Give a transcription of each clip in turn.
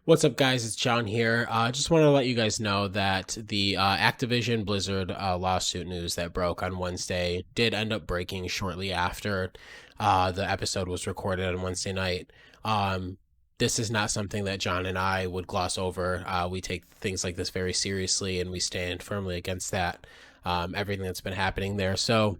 What's up, guys? It's John here. Just wanted to let you guys know that the Activision Blizzard lawsuit news that broke on Wednesday did end up breaking shortly after the episode was recorded on Wednesday night. This is not something that John and I would gloss over. We take things like this very seriously, and we stand firmly against that. Everything that's been happening there. So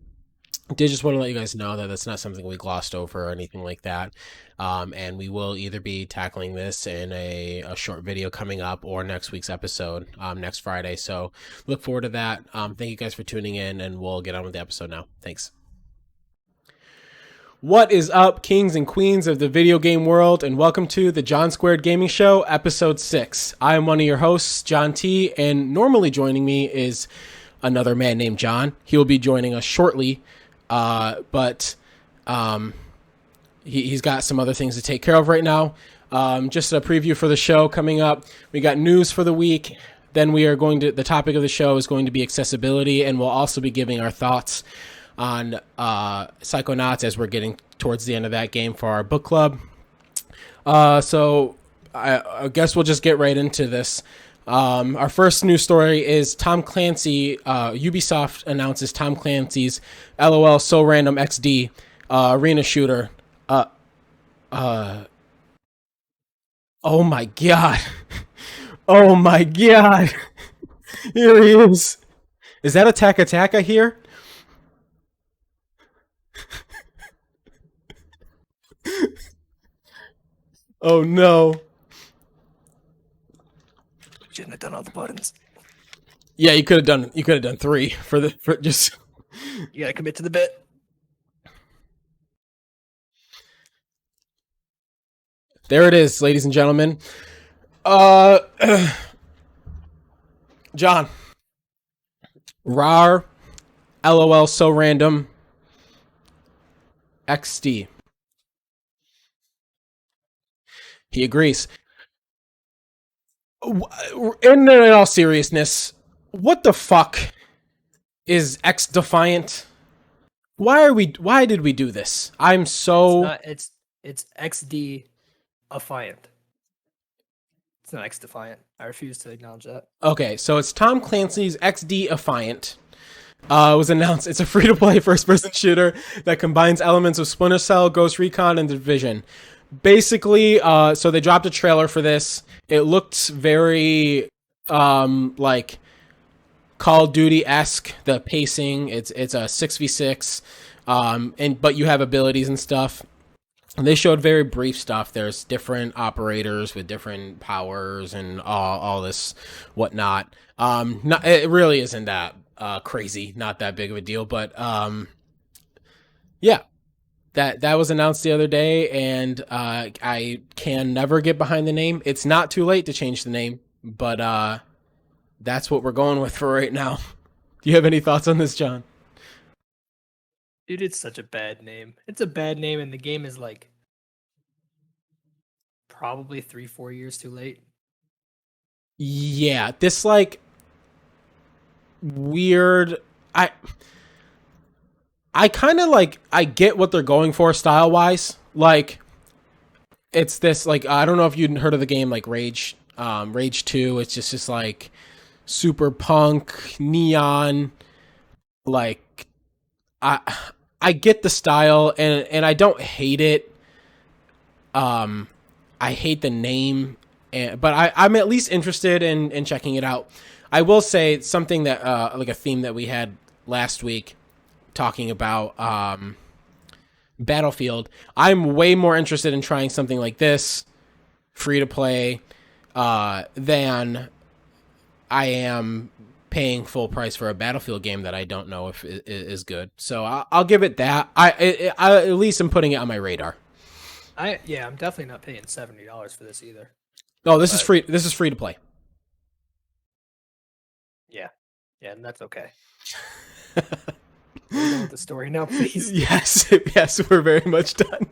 did just want to let you guys know that that's not something we glossed over or anything like that. And we will either be tackling this in a short video coming up or next week's episode next Friday. So look forward to that. Thank you guys for tuning in, and we'll get on with the episode now. Thanks. What is up, kings and queens of the video game world, and welcome to the John Squared Gaming Show, episode 6. I am one of your hosts, John T, and normally joining me is another man named John. He will be joining us shortly. But he's got some other things to take care of right now. Just a preview for the show coming up. We got news for the week. Then the topic of the show is going to be accessibility, and we'll also be giving our thoughts on Psychonauts as we're getting towards the end of that game for our book club. So I guess we'll just get right into this. Our first news story is Tom Clancy. Ubisoft announces Tom Clancy's LOL So Random XD arena shooter. Oh my god! Oh my god! Here he is. Is that a Taka here? Oh no! Shouldn't have done all the buttons. Yeah, you could have done 3 for just. You gotta commit to the bit. There it is, ladies and gentlemen. John. RAR LOL So Random XD. He agrees. In all seriousness, what the fuck is X Defiant? Why did we do this? I'm so It's XD Affiant. It's not X Defiant. I refuse to acknowledge that. Okay, so it's Tom Clancy's XD Affiant. It was announced. It's a free-to-play first-person shooter that combines elements of Splinter Cell, Ghost Recon, and Division. Basically, so they dropped a trailer for this. It looked very like Call of Duty-esque. The pacing, it's a 6v6, but you have abilities and stuff. And they showed very brief stuff. There's different operators with different powers and all this whatnot. It really isn't that crazy, not that big of a deal, but yeah. That was announced the other day, and I can never get behind the name. It's not too late to change the name, but that's what we're going with for right now. Do you have any thoughts on this, John? Dude, it's such a bad name. It's a bad name, and the game is like probably 3-4 years too late. Yeah, this like weird. I kind of like, I get what they're going for style wise. Like, it's this like, I don't know if you'd heard of the game like Rage 2. It's just like super punk neon. Like, I get the style, and I don't hate it. I hate the name, but I'm at least interested in checking it out. I will say something that like a theme that we had last week, talking about Battlefield. I'm way more interested in trying something like this, free to play, than I am paying full price for a Battlefield game that I don't know if it is good. So I'll give it that. I at least am putting it on my radar. I'm definitely not paying $70 for this either. No, this is free. This is free to play. Yeah, and that's okay. We're done with the story now, please. Yes, we're very much done.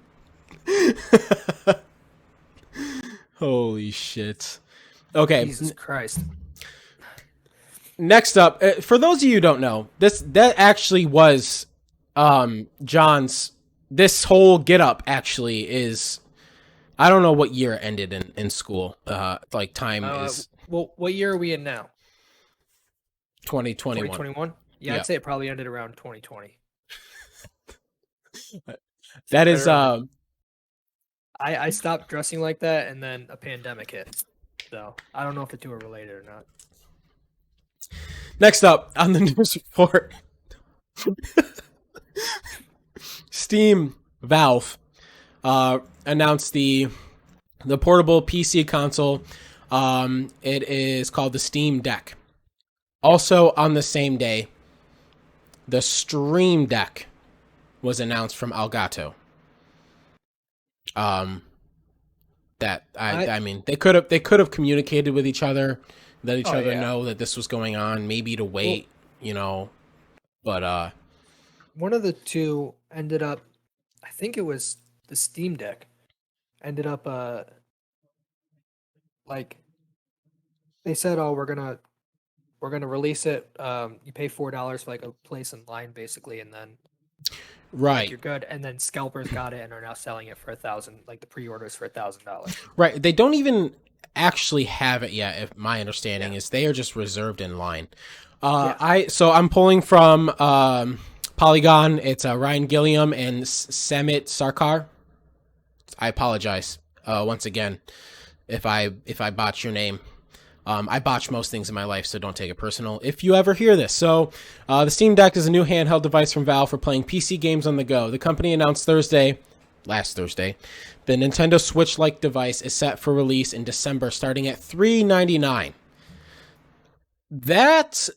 Holy shit. Okay. Jesus Christ. Next up, for those of you who don't know, that actually was John's. This whole get up actually is I don't know what year it ended in school. Like time is Well, what year are we in now? 2021. 2021? Yeah, Yeah. I'd say it probably ended around 2020. That Right is around I stopped dressing like that, and then a pandemic hit. So I don't know if the two are related or not. next up on the news report. Steam Valve announced the portable PC console. It is called the Steam Deck. Also on the same day, the Stream Deck was announced from Elgato. That I mean they could have communicated with each other, let each other know that this was going on, maybe to wait, but one of the two ended up, I think it was the Steam Deck, ended up like they said, oh, we're gonna release it. You pay $4 for like a place in line, basically, and then right. you're good. And then scalpers got it and are now selling it for $1,000, like the pre-orders for $1,000. Right. They don't even actually have it yet. If my understanding is they are just reserved in line. I'm pulling from Polygon. It's Ryan Gilliam and Samit Sarkar. I apologize once again if I botch your name. I botch most things in my life, so don't take it personal if you ever hear this. So, the Steam Deck is a new handheld device from Valve for playing PC games on the go. The company announced last Thursday, the Nintendo Switch-like device is set for release in December, starting at $399. That,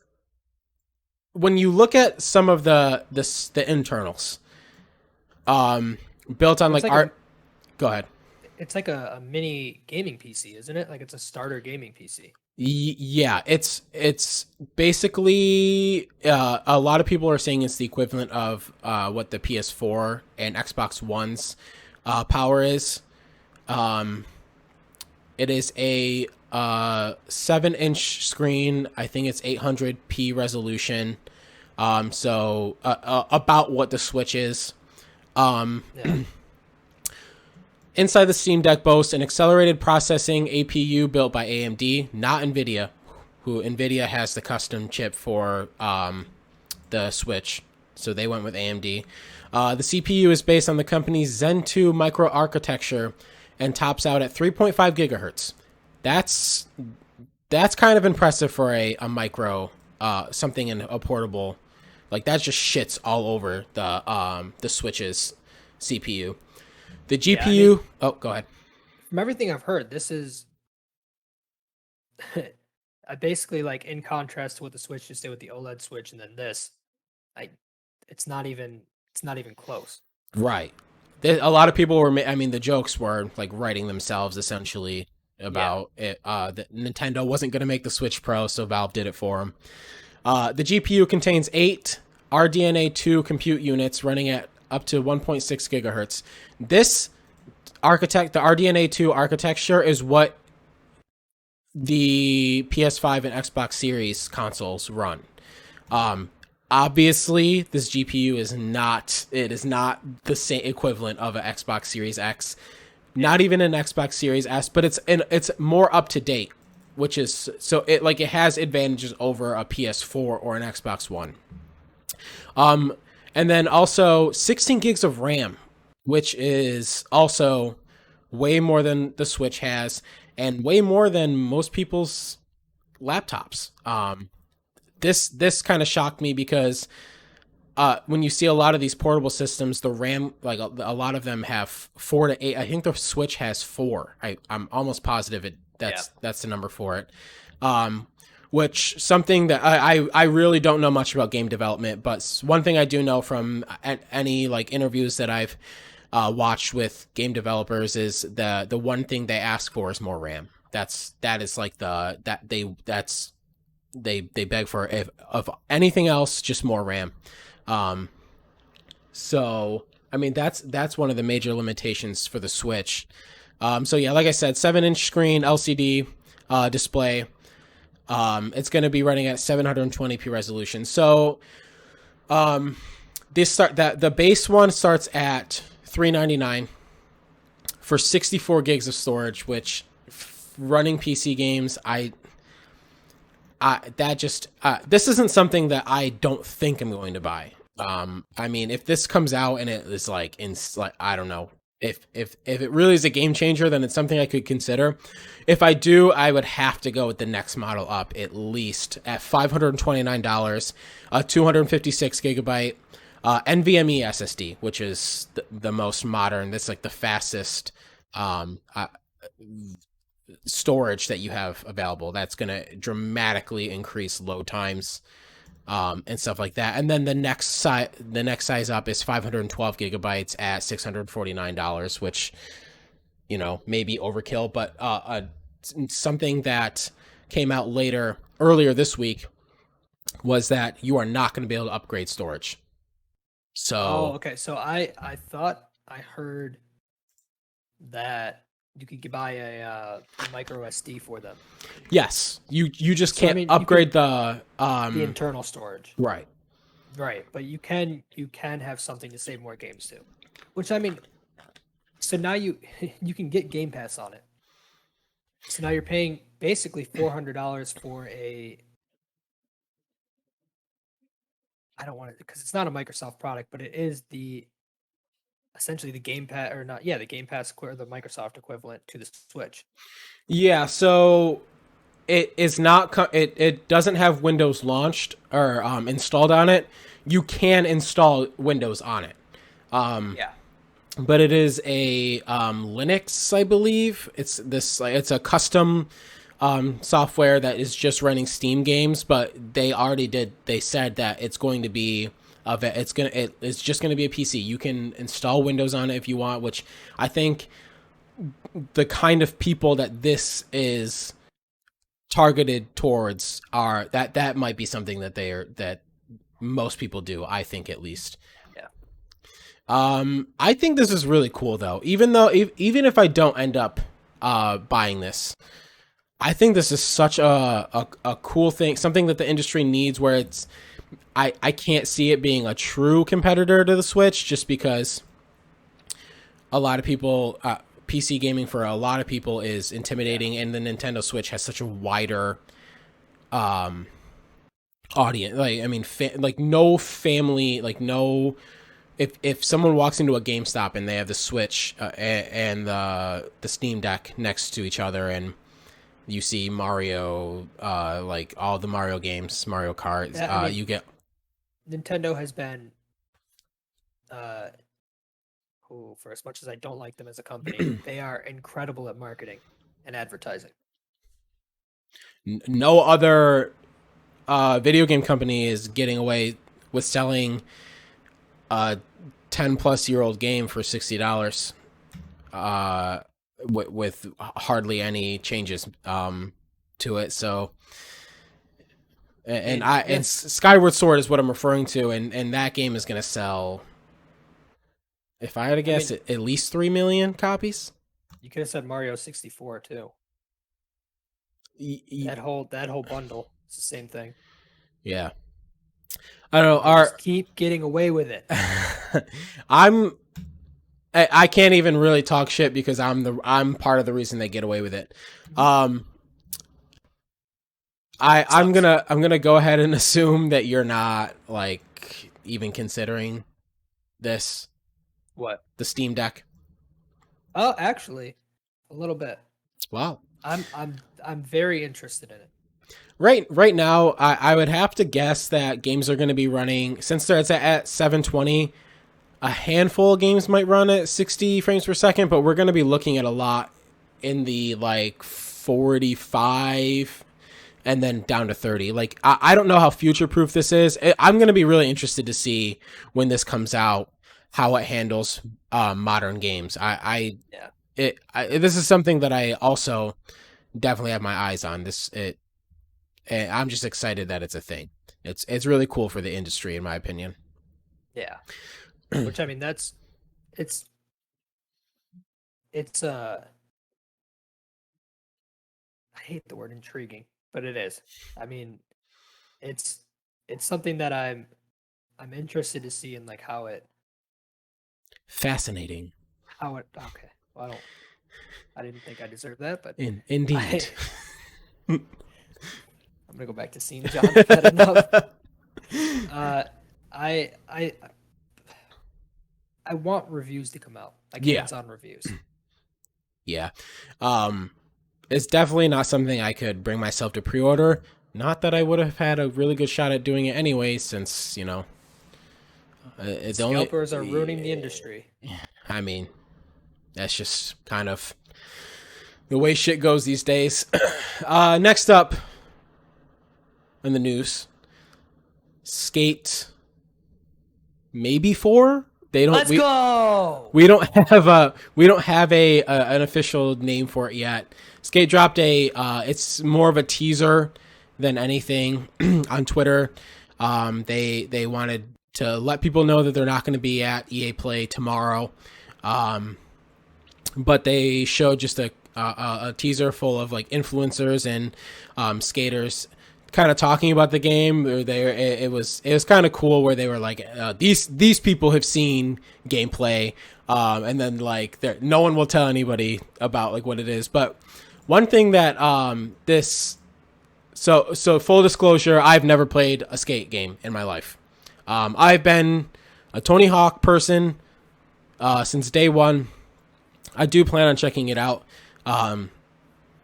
when you look at some of the internals, built on like art. Go ahead. It's like a mini gaming PC, isn't it? Like it's a starter gaming PC. Yeah, it's basically a lot of people are saying it's the equivalent of what the PS4 and Xbox One's power is. It is a 7-inch screen. I think it's 800p resolution. So about what the Switch is. Inside the Steam Deck boasts an accelerated processing APU built by AMD, not NVIDIA, who NVIDIA has the custom chip for the Switch, so they went with AMD. The CPU is based on the company's Zen 2 microarchitecture and tops out at 3.5 gigahertz. That's kind of impressive for a micro, something in a portable. Like, that just shits all over the Switch's CPU. The GPU... go ahead. From everything I've heard, this is basically like in contrast to what the Switch just did with the OLED Switch, and then this, it's not even close. Right. A lot of people were... I mean, the jokes were like writing themselves essentially about it. That Nintendo wasn't going to make the Switch Pro, so Valve did it for them. The GPU contains 8 RDNA 2 compute units running at up to 1.6 gigahertz. This the RDNA 2 architecture is what the PS5 and Xbox Series consoles run. Obviously, this GPU is not the same equivalent of an Xbox Series X, not even an Xbox Series S, but it's more up to date, which is so it has advantages over a PS4 or an Xbox One. And then also 16 gigs of RAM, which is also way more than the Switch has and way more than most people's laptops. This kind of shocked me because when you see a lot of these portable systems, the RAM, like a lot of them have 4 to 8. I think the Switch has 4. I'm almost positive that's the number for it. Which something that I really don't know much about game development, but one thing I do know from any like interviews that I've watched with game developers is the one thing they ask for is more RAM. That is like they beg for of anything else, just more RAM. So I mean that's one of the major limitations for the Switch. So yeah, like I said, 7-inch screen LCD display. It's going to be running at 720p resolution. So, the base one starts at $399. for 64 gigs of storage, which running PC games, that just this isn't something that I don't think I'm going to buy. I mean, if this comes out and it is like I don't know, if it really is a game changer, then it's something I could consider. If I do, I would have to go with the next model up, at least at $529, 256 gigabyte NVMe SSD, which is the most modern. That's like the fastest storage that you have available. That's going to dramatically increase load times and stuff like that. And then the next size up is 512 gigabytes at $649, which, you know, maybe overkill, but something that came out earlier this week was that you are not going to be able to upgrade storage. Oh, So okay. So I thought I heard that you could buy a micro SD for them, yes, you just So, I can't mean, you upgrade the the internal storage, right. right? But you can have something to save more games too, which I mean, so now you you can get Game Pass on it. So now you're paying basically $400 for a. I don't want it because it's not a Microsoft product, but it is the essentially the Game Pass or not? Yeah, the Game Pass or the Microsoft equivalent to the Switch. Yeah, so it is not it doesn't have Windows launched or installed on it. You can install Windows on it. Yeah, But it is a Linux, I believe. It's a custom software that is just running Steam games, but they said that it's going to be it's just going to be a PC. You can install Windows on it if you want, which I think the kind of people that this is targeted towards are that might be something that most people do, I think, at least. yeah. I think this is really cool though. Even if I don't end up buying this, I think this is such a cool thing, something that the industry needs. Where I can't see it being a true competitor to the Switch, just because a lot of people PC gaming for a lot of people is intimidating, and the Nintendo Switch has such a wider audience. Like, I mean, like no family, like no. If someone walks into a GameStop and they have the Switch and the Steam Deck next to each other, and you see Mario, like all the Mario games, Mario Kart, Yeah, I mean, you get Nintendo has been, uh, for as much as I don't like them as a company, they are incredible at marketing and advertising. no other video game company is getting away with selling a 10-plus-year-old game for $60, with hardly any changes to it. So, and And yeah, Skyward Sword is what I'm referring to, and that game is going to sell, if I had to I guess, mean, at least 3 million copies. you could have said Mario 64 too. That whole bundle, it's the same thing. Yeah, I don't know. They just keep getting away with it. I'm I can't even really talk shit because I'm part of the reason they get away with it. Um, I'm Sucks. gonna go ahead and assume that you're not like even considering this, What? the Steam Deck. Oh, actually, a little bit. Wow. I'm very interested in it. Right now, I would have to guess that games are going to be running, since it's at 720. A handful of games might run at 60 frames per second, but we're going to be looking at a lot in the like 45 and then down to 30. Like, I don't know how future proof this is. I'm going to be really interested to see when this comes out how it handles modern games. Yeah. This is something that I also definitely have my eyes on. And I'm just excited that it's a thing. It's really cool for the industry, in my opinion. Yeah. Which I mean, it's it's I hate the word intriguing, but it is. I mean, it's it's something that I'm interested to see in like Fascinating. how it okay. Well, I didn't think I deserved that, but Indeed. I I'm gonna go back to seeing John. I've had enough. Uh, I I want reviews to come out, like Yeah. hands-on reviews. Yeah. Um, it's definitely not something I could bring myself to pre-order. Not that I would have had a really good shot at doing it anyway, since, the only, Scalpers are ruining the industry. I mean, that's just kind of the way shit goes these days. Next up in the news, Skate maybe 4. They don't. Let's go. We don't have an official name for it yet. Skate dropped a. It's more of a teaser than anything on Twitter. They wanted to let people know that they're not going to be at EA Play tomorrow. But they showed just a teaser full of like influencers and skaters kind of talking about the game. It was kind of cool where they were like, these people have seen gameplay, and then like no one will tell anybody about like what it is. But one thing that this so full disclosure, I've never played a skate game in my life. I've been a Tony Hawk person since day one. I do plan on checking it out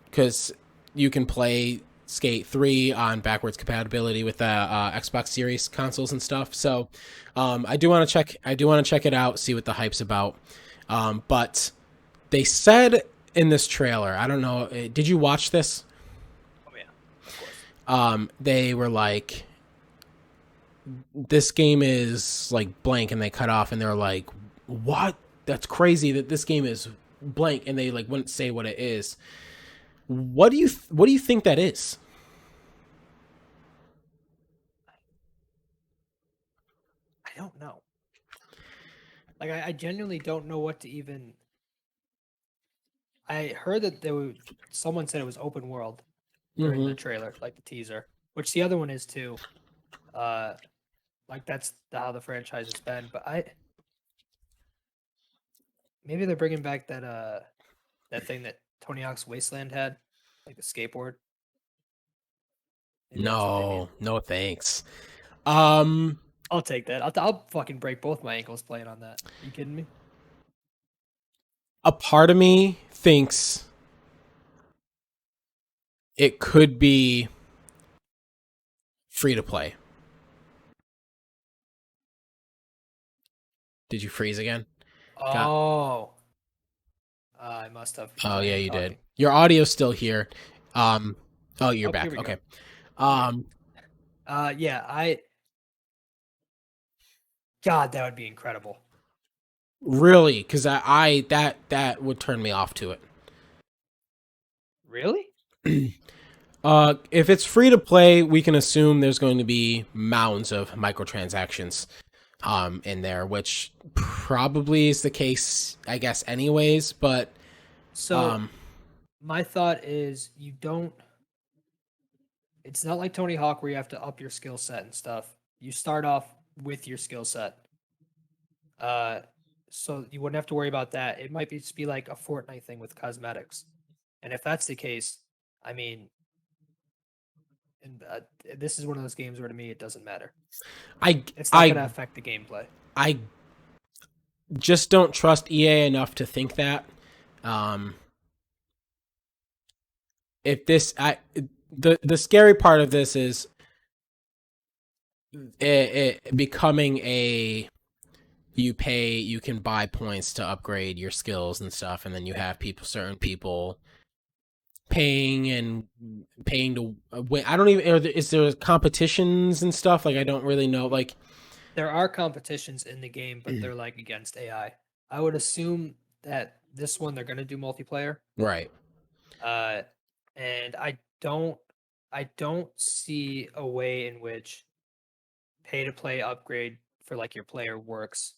because you can play Skate 3 on backwards compatibility with the Xbox Series consoles and stuff. So I do want to check it out, see what the hype's about. But they said in this trailer, I don't know, did you watch this? Oh yeah, of course. They were like, this game is like blank, and they cut off, and they're like, what? That's crazy that this game is blank, and they like wouldn't say what it is. What do you think that is? I don't know. Like I genuinely don't know what to even. I heard that someone said it was open world during the trailer, like the teaser, which the other one is too. Like that's how the franchise has been. But maybe they're bringing back that thing that Tony Hawk's Wasteland had, like the skateboard. Maybe that's what they mean. No, thanks. I'll take that. I'll fucking break both my ankles playing on that. Are you kidding me? A part of me thinks it could be free to play. Did you freeze again? Oh. I must have. Oh yeah, you did. Your audio's still here. Oh, you're back. Okay. Yeah, God, that would be incredible. Really? Because that would turn me off to it. Really? If it's free to play, we can assume there's going to be mounds of microtransactions in there, which probably is the case, I guess, anyways. But so my thought is it's not like Tony Hawk where you have to up your skill set and stuff. You start off with your skill set. So you wouldn't have to worry about that. It might just be like a Fortnite thing with cosmetics. And if that's the case, I mean, and this is one of those games where to me it doesn't matter. It's not going to affect the gameplay. I just don't trust EA enough to think that. If this, the scary part of this is it becoming you can buy points to upgrade your skills and stuff, and then you have certain people paying to win. I don't even, is there competitions and stuff? Like, I don't really know. Like, there are competitions in the game, but they're like against AI. I would assume that this one they're going to do multiplayer. Right. And I don't see a way in which pay to play upgrade for like your player works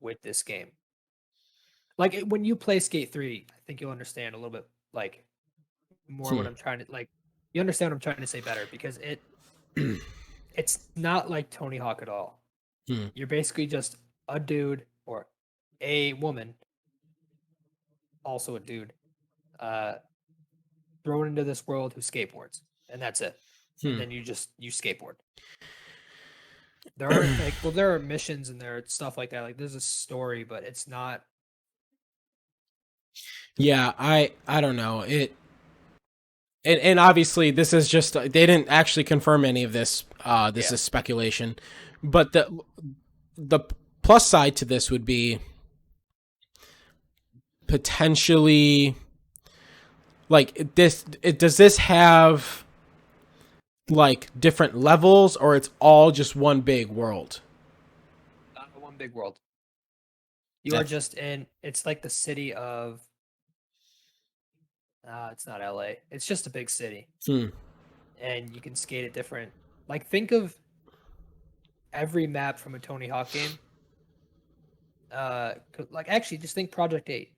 with this game. Like when you play Skate 3, I think you'll understand a little bit like more what I'm trying to like. You understand what I'm trying to say better because it's not like Tony Hawk at all. You're basically just a dude or a woman also a dude, uh, thrown into this world who skateboards, and that's it. And then you skateboard. There aren't there are missions and there are stuff like that. Like there's a story, but it's not. Yeah, I don't know it. And obviously this is just they didn't actually confirm any of this. This is speculation, but the plus side to this would be potentially like does this have like different levels, or it's all just one big world? Not one big world. You are just in. It's like the city of. It's not LA. It's just a big city, and you can skate at different. Like think of every map from a Tony Hawk game. Like actually, just think Project 8.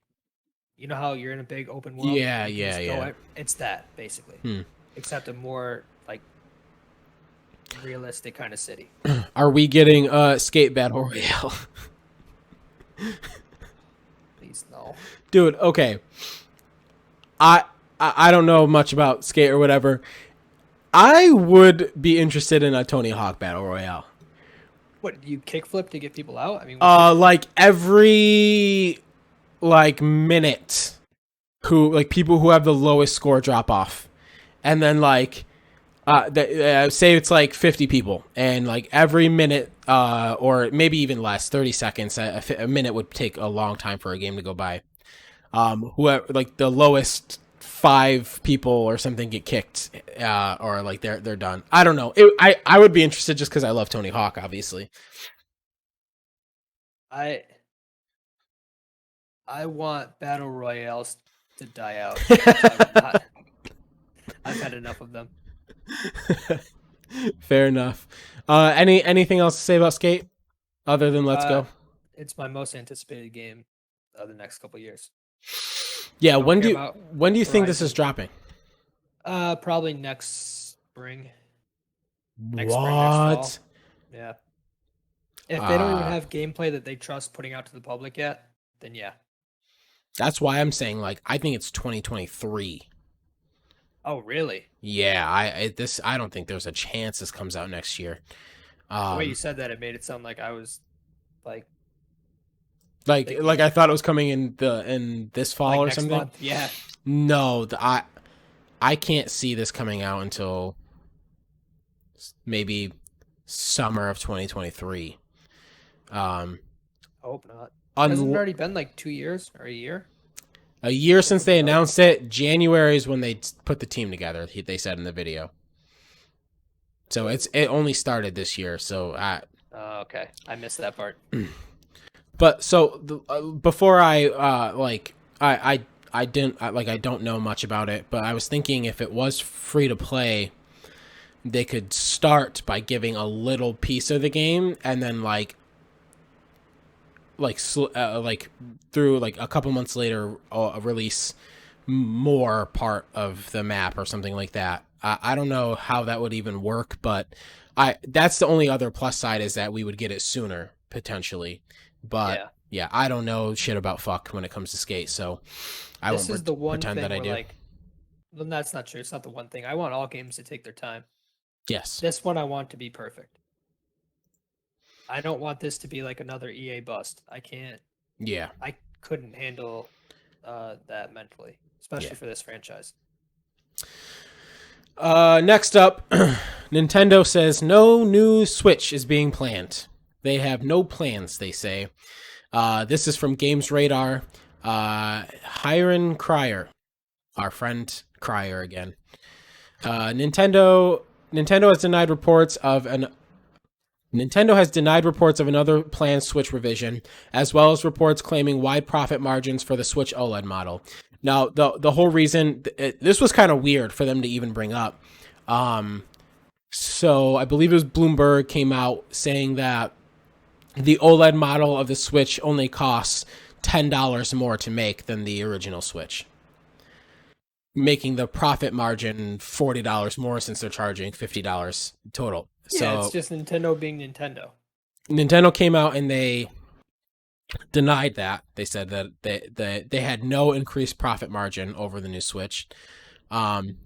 You know how you're in a big open world? Yeah. It's that basically, except a more like realistic kind of city. Are we getting skate battle royale? Please no, dude. Okay, I don't know much about skate or whatever. I would be interested in a Tony Hawk battle royale. What, do you kickflip to get people out? I mean, like every like minute, people who have the lowest score drop off, and then like say it's like 50 people, and like every minute, or maybe even less, 30 seconds. A minute would take a long time for a game to go by. Whoever like the lowest 5 people or something get kicked, or like they're done. I don't know. I would be interested just because I love Tony Hawk, obviously. I want battle royales to die out. I've had enough of them. Fair enough. Anything else to say about Skate other than Let's Go? It's my most anticipated game of the next couple years. Yeah, when do you think this is dropping? Probably next spring. Next fall. Yeah. If they don't even have gameplay that they trust putting out to the public yet, then yeah. That's why I'm saying like I think it's 2023. Oh, really? Yeah, I don't think there's a chance this comes out next year. The way you said that, it made it sound like I was like I thought it was coming in this fall or something. Month. Yeah. No, I can't see this coming out until maybe summer of 2023. I hope not. Hasn't it already been like 2 years or a year? A year since they announced it. January is when they put the team together. They said in the video. So it only started this year. So okay, I missed that part. But so before I don't know much about it, but I was thinking if it was free to play, they could start by giving a little piece of the game and then through like a couple months later release more part of the map or something like that. I don't know how that would even work, but that's the only other plus side is that we would get it sooner potentially. But yeah, I don't know shit about fuck when it comes to Skate, so I won't pretend that I do. Well, that's not true. It's not the one thing. I want all games to take their time. Yes. This one I want to be perfect. I don't want this to be like another EA bust. I can't. Yeah. I couldn't handle that mentally, especially for this franchise. Next up, Nintendo says no new Switch is being planned. They have no plans, they say. This is from Games Radar. Hiron Cryer, our friend Cryer again. Nintendo has denied reports of another planned Switch revision, as well as reports claiming wide profit margins for the Switch OLED model. Now, the whole reason this was kind of weird for them to even bring up. So I believe it was Bloomberg came out saying that the OLED model of the Switch only costs $10 more to make than the original Switch, making the profit margin $40 more since they're charging $50 total. Yeah, so it's just Nintendo being Nintendo. Nintendo came out and they denied that. They said that they had no increased profit margin over the new Switch. Um,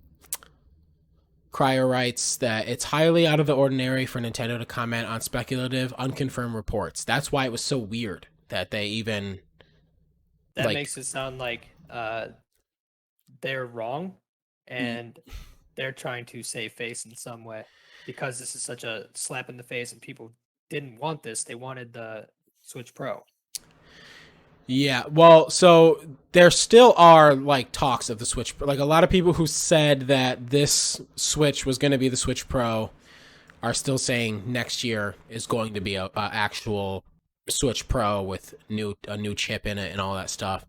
Cryer writes that it's highly out of the ordinary for Nintendo to comment on speculative, unconfirmed reports. That's why it was so weird that they even That like makes it sound like they're wrong and they're trying to save face in some way because this is such a slap in the face and people didn't want this. They wanted the Switch Pro. yeah, well, so there still are like talks of the Switch. Like a lot of people who said that this Switch was going to be the Switch Pro are still saying next year is going to be a actual Switch Pro with a new chip in it and all that stuff.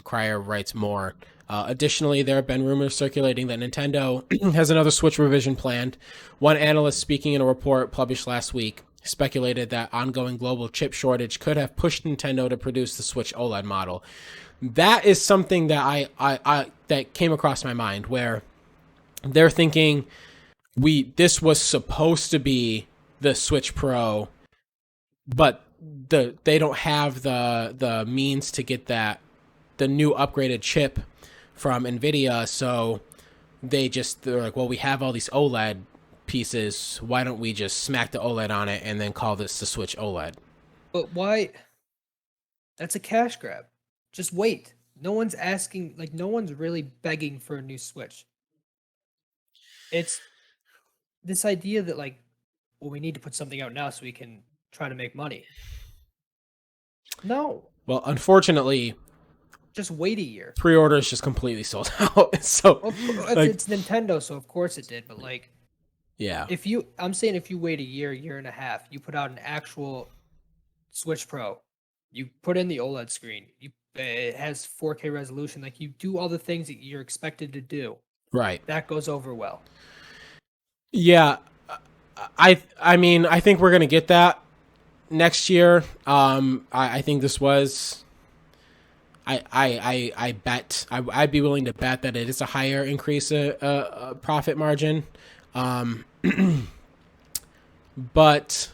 Cryer writes more. Additionally, there have been rumors circulating that Nintendo has another Switch revision planned. One analyst speaking in a report published last week speculated that ongoing global chip shortage could have pushed Nintendo to produce the Switch OLED model. That is something that I that came across my mind where they're thinking this was supposed to be the Switch Pro, but they don't have the means to get the new upgraded chip from Nvidia, so they're like, well, we have all these OLED pieces. Why don't we just smack the OLED on it and then call this the Switch OLED? But why? That's a cash grab. Just wait. No one's asking, like, no one's really begging for a new Switch. It's this idea that, like, well, we need to put something out now so we can try to make money. No, Well, unfortunately, just wait a year. pre-orders just completely sold out. So, like, It's Nintendo, so of course it did. But like, yeah, I'm saying if you wait a year and a half, you put out an actual Switch Pro, you put in the OLED screen, it has 4K resolution, like you do all the things that you're expected to do. right. That goes over well. Yeah, I mean, I think we're gonna get that next year. I think this was. I bet I'd be willing to bet that it is a higher increase profit margin, but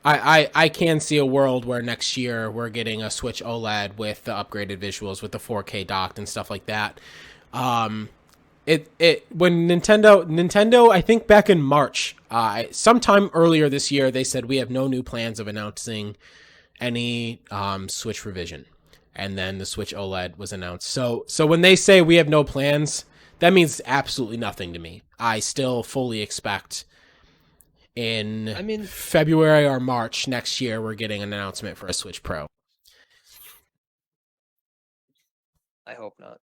I can see a world where next year we're getting a Switch OLED with the upgraded visuals with the 4K docked and stuff like that. When Nintendo I think back in March, sometime earlier this year, they said we have no new plans of announcing any Switch revision, and then the Switch OLED was announced. So when they say we have no plans, that means absolutely nothing to me. I still fully expect in February or March next year we're getting an announcement for a Switch Pro. I hope not.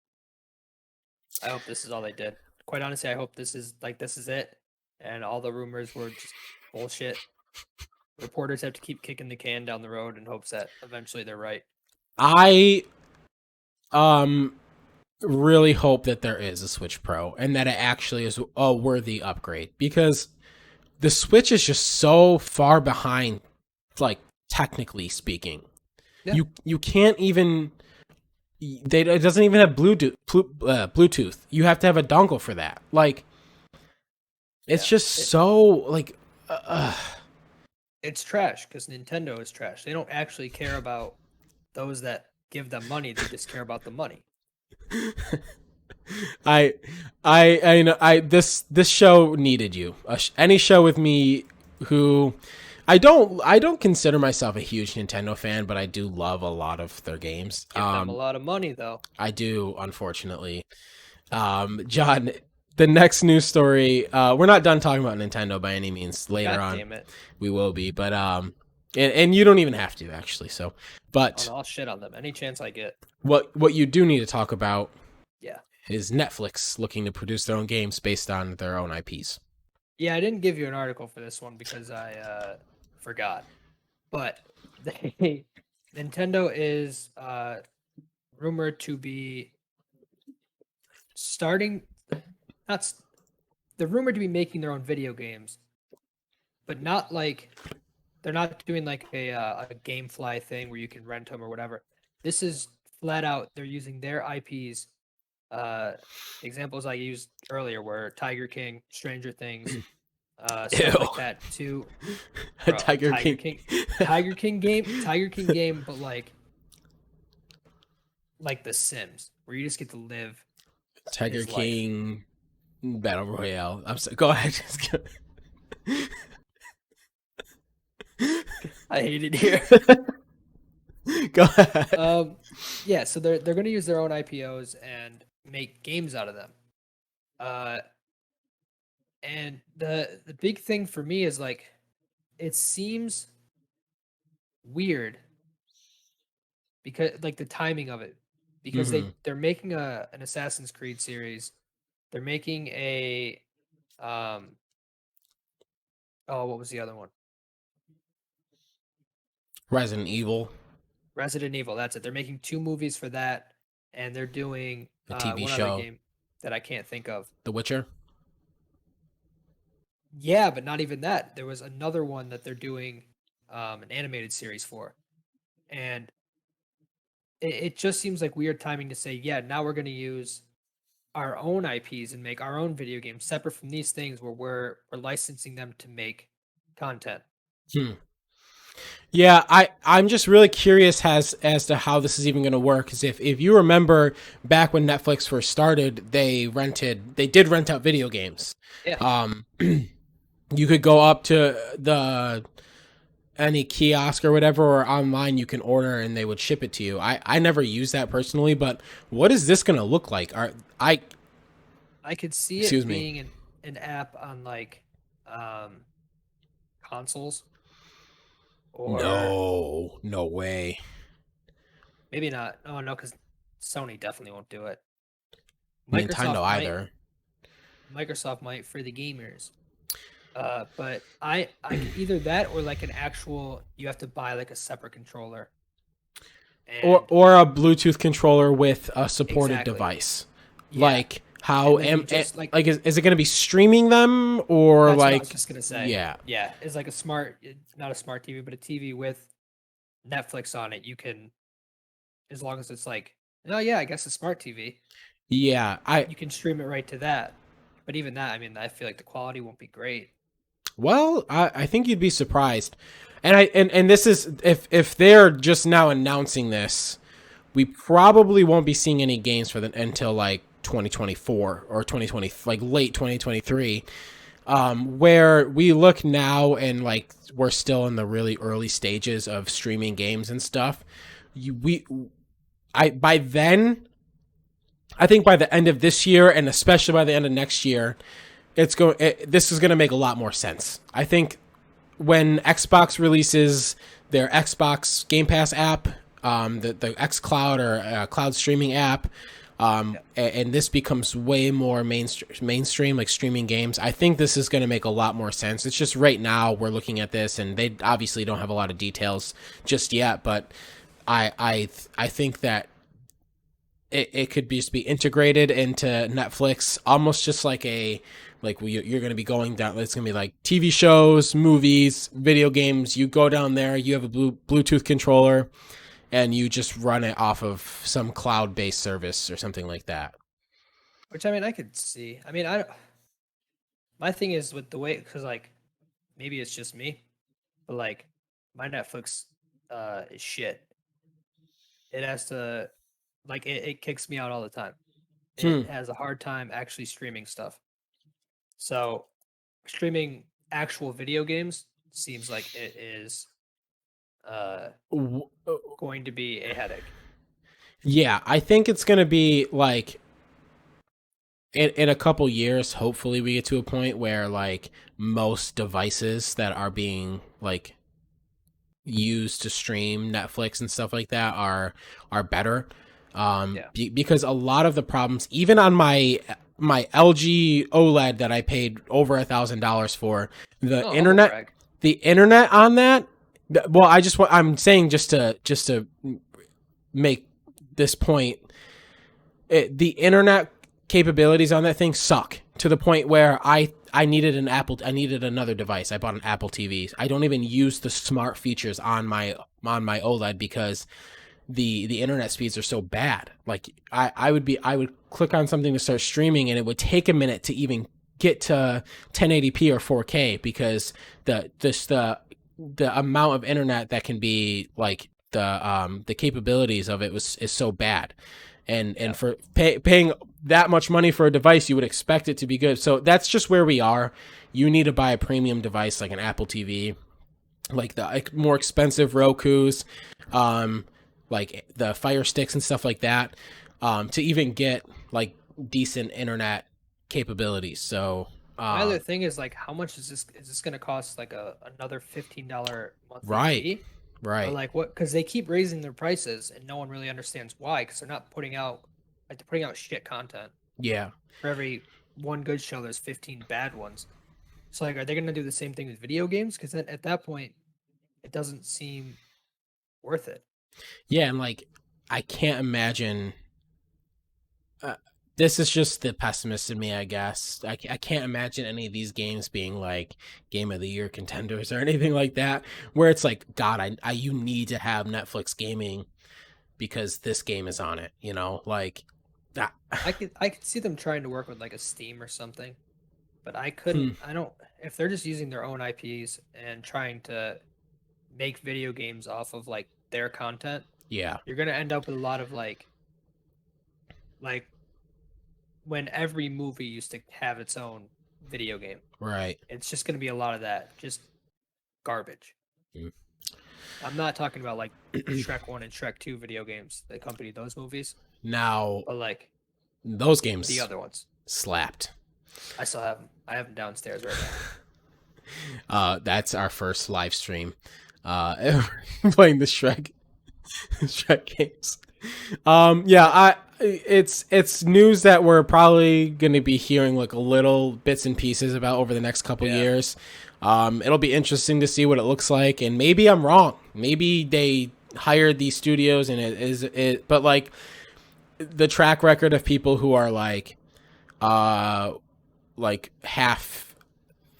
I hope this is all they did. Quite honestly, I hope this is it, and all the rumors were just bullshit. Reporters have to keep kicking the can down the road in hopes that eventually they're right. I really hope that there is a Switch Pro and that it actually is a worthy upgrade, because the Switch is just so far behind, like, technically speaking. Yeah. You can't even it doesn't even have Bluetooth. You have to have a dongle for that. Like, it's so like it's trash because Nintendo is trash. They don't actually care about those that give them money. They just care about the money. This show needed you. Any show with me who I don't consider myself a huge Nintendo fan, but I do love a lot of their games. Give them a lot of money though. I do, unfortunately. John, the next news story, we're not done talking about Nintendo by any means. Later on, damn it. We will be, but and you don't even have to actually. So, but I'll shit on them any chance I get. What you do need to talk about, yeah, is Netflix looking to produce their own games based on their own IPs. Yeah, I didn't give you an article for this one because I forgot. But Nintendo is rumored to be they're rumored to be making their own video games, but not like they're not doing like a GameFly thing where you can rent them or whatever. This is flat out they're using their IPs. Examples I used earlier were Tiger King, Stranger Things, Ew. stuff like that too. A Bro, Tiger King. Tiger King game, but like The Sims, where you just get to live Tiger his life. King Battle Royale. I'm sorry. Go ahead. I hate it here. Go ahead. Yeah, so they're gonna use their own IPOs and make games out of them. Uh, and the big thing for me is like, it seems weird because like the timing of it, because Hmm. they're making an Assassin's Creed series. They're making a um oh, what was the other one? Resident Evil, Resident Evil. That's it. They're making two movies for that, and they're doing a TV one other show, game that I can't think of. The Witcher. Yeah, but not even that. There was another one that they're doing an animated series for, and it just seems like weird timing to say, yeah, now we're going to use our own IPs and make our own video games separate from these things where we're licensing them to make content. Hmm. Yeah, I'm just really curious as to how this is even going to work. Because if you remember back when Netflix first started, they did rent out video games. Yeah. You could go up to the any kiosk or whatever or online, you can order and they would ship it to you. I never used that personally, but what is this going to look like? I could see Excuse it me. being an app on like consoles, or No way. maybe not. Oh no, because Sony definitely won't do it. Nintendo Microsoft might. either. Microsoft might for the gamers. But I either that or like an actual, you have to buy like a separate controller. And Or a Bluetooth controller with a supported exactly. device. Yeah. Like how And then you am just like is it going to be streaming them or that's what I was like just gonna say. yeah. Yeah, it's like a not a smart TV, but a TV with Netflix on it. You can, as long as it's like, oh yeah, I guess a smart TV, Yeah, you can stream it right to that. But even that, I mean, I feel like the quality won't be great. I think you'd be surprised. And this is if they're just now announcing this, we probably won't be seeing any games for them until like 2024 or 2020, like late 2023. Where we look now and like we're still in the really early stages of streaming games and stuff. We I by then I think by the end of this year and especially by the end of next year, this is going to make a lot more sense. I think when Xbox releases their Xbox Game Pass app, the X Cloud or cloud streaming app, and this becomes way more mainstream, like streaming games. I think this is going to make a lot more sense. It's just right now we're looking at this, and they obviously don't have a lot of details just yet. But I think that it could just be integrated into Netflix, almost just like you're going to be going down. It's going to be like TV shows, movies, video games. You go down there, you have a Bluetooth controller, and you just run it off of some cloud-based service or something like that. Which I mean, I could see. I mean, my thing is with the way, because like maybe it's just me, but like my Netflix is shit. It has to, like, it kicks me out all the time. Hmm. It has a hard time actually streaming stuff. So streaming actual video games seems like it is uh going to be a headache. Yeah, I think it's going to be like in a couple years, hopefully we get to a point where like most devices that are being like used to stream Netflix and stuff like that are better. Yeah. Because a lot of the problems, even on my LG OLED that I paid over $1,000 for, the Oh, humble internet, brag. the internet on that. Well, I'm saying just to make this point, the internet capabilities on that thing suck to the point where I needed another device. I bought an Apple TV. I don't even use the smart features on my OLED because the internet speeds are so bad. Like I would click on something to start streaming and it would take a minute to even get to 1080p or 4K because the amount of internet that can be like the capabilities of it is so bad. And for paying that much money for a device, you would expect it to be good. So that's just where we are. You need to buy a premium device like an Apple TV, like the more expensive Rokus, like the Fire Sticks and stuff like that, to even get like decent internet capabilities. So My other thing is like, how much is this? Is this going to cost like another $15 monthly right, fee? Or right, like what? Because they keep raising their prices, and no one really understands why. Because they're not putting out like they're putting out shit content. yeah. For every one good show, there's 15 bad ones. So like, are they going to do the same thing with video games? Because at that point, it doesn't seem worth it. Yeah, and like I can't imagine. This is just the pessimist in me, I guess. I can't imagine any of these games being like Game of the Year contenders or anything like that, where it's like, God, I you need to have Netflix gaming because this game is on it. You know, like that. I could see them trying to work with like a Steam or something, but I couldn't. I don't. If they're just using their own IPs and trying to make video games off of like their content, Yeah, you're gonna end up with a lot of like when every movie used to have its own video game. right. It's just gonna be a lot of that, just garbage. Mm. I'm not talking about like Shrek 1 and Shrek 2 video games that accompanied those movies, Now but like those games the other ones. slapped. I still have them. I have them downstairs right now. That's our first live stream. Playing the Shrek games. Yeah, it's news that we're probably going to be hearing like a little bits and pieces about over the next couple years. It'll be interesting to see what it looks like, and maybe I'm wrong. Maybe they hired these studios and but like the track record of people who are like half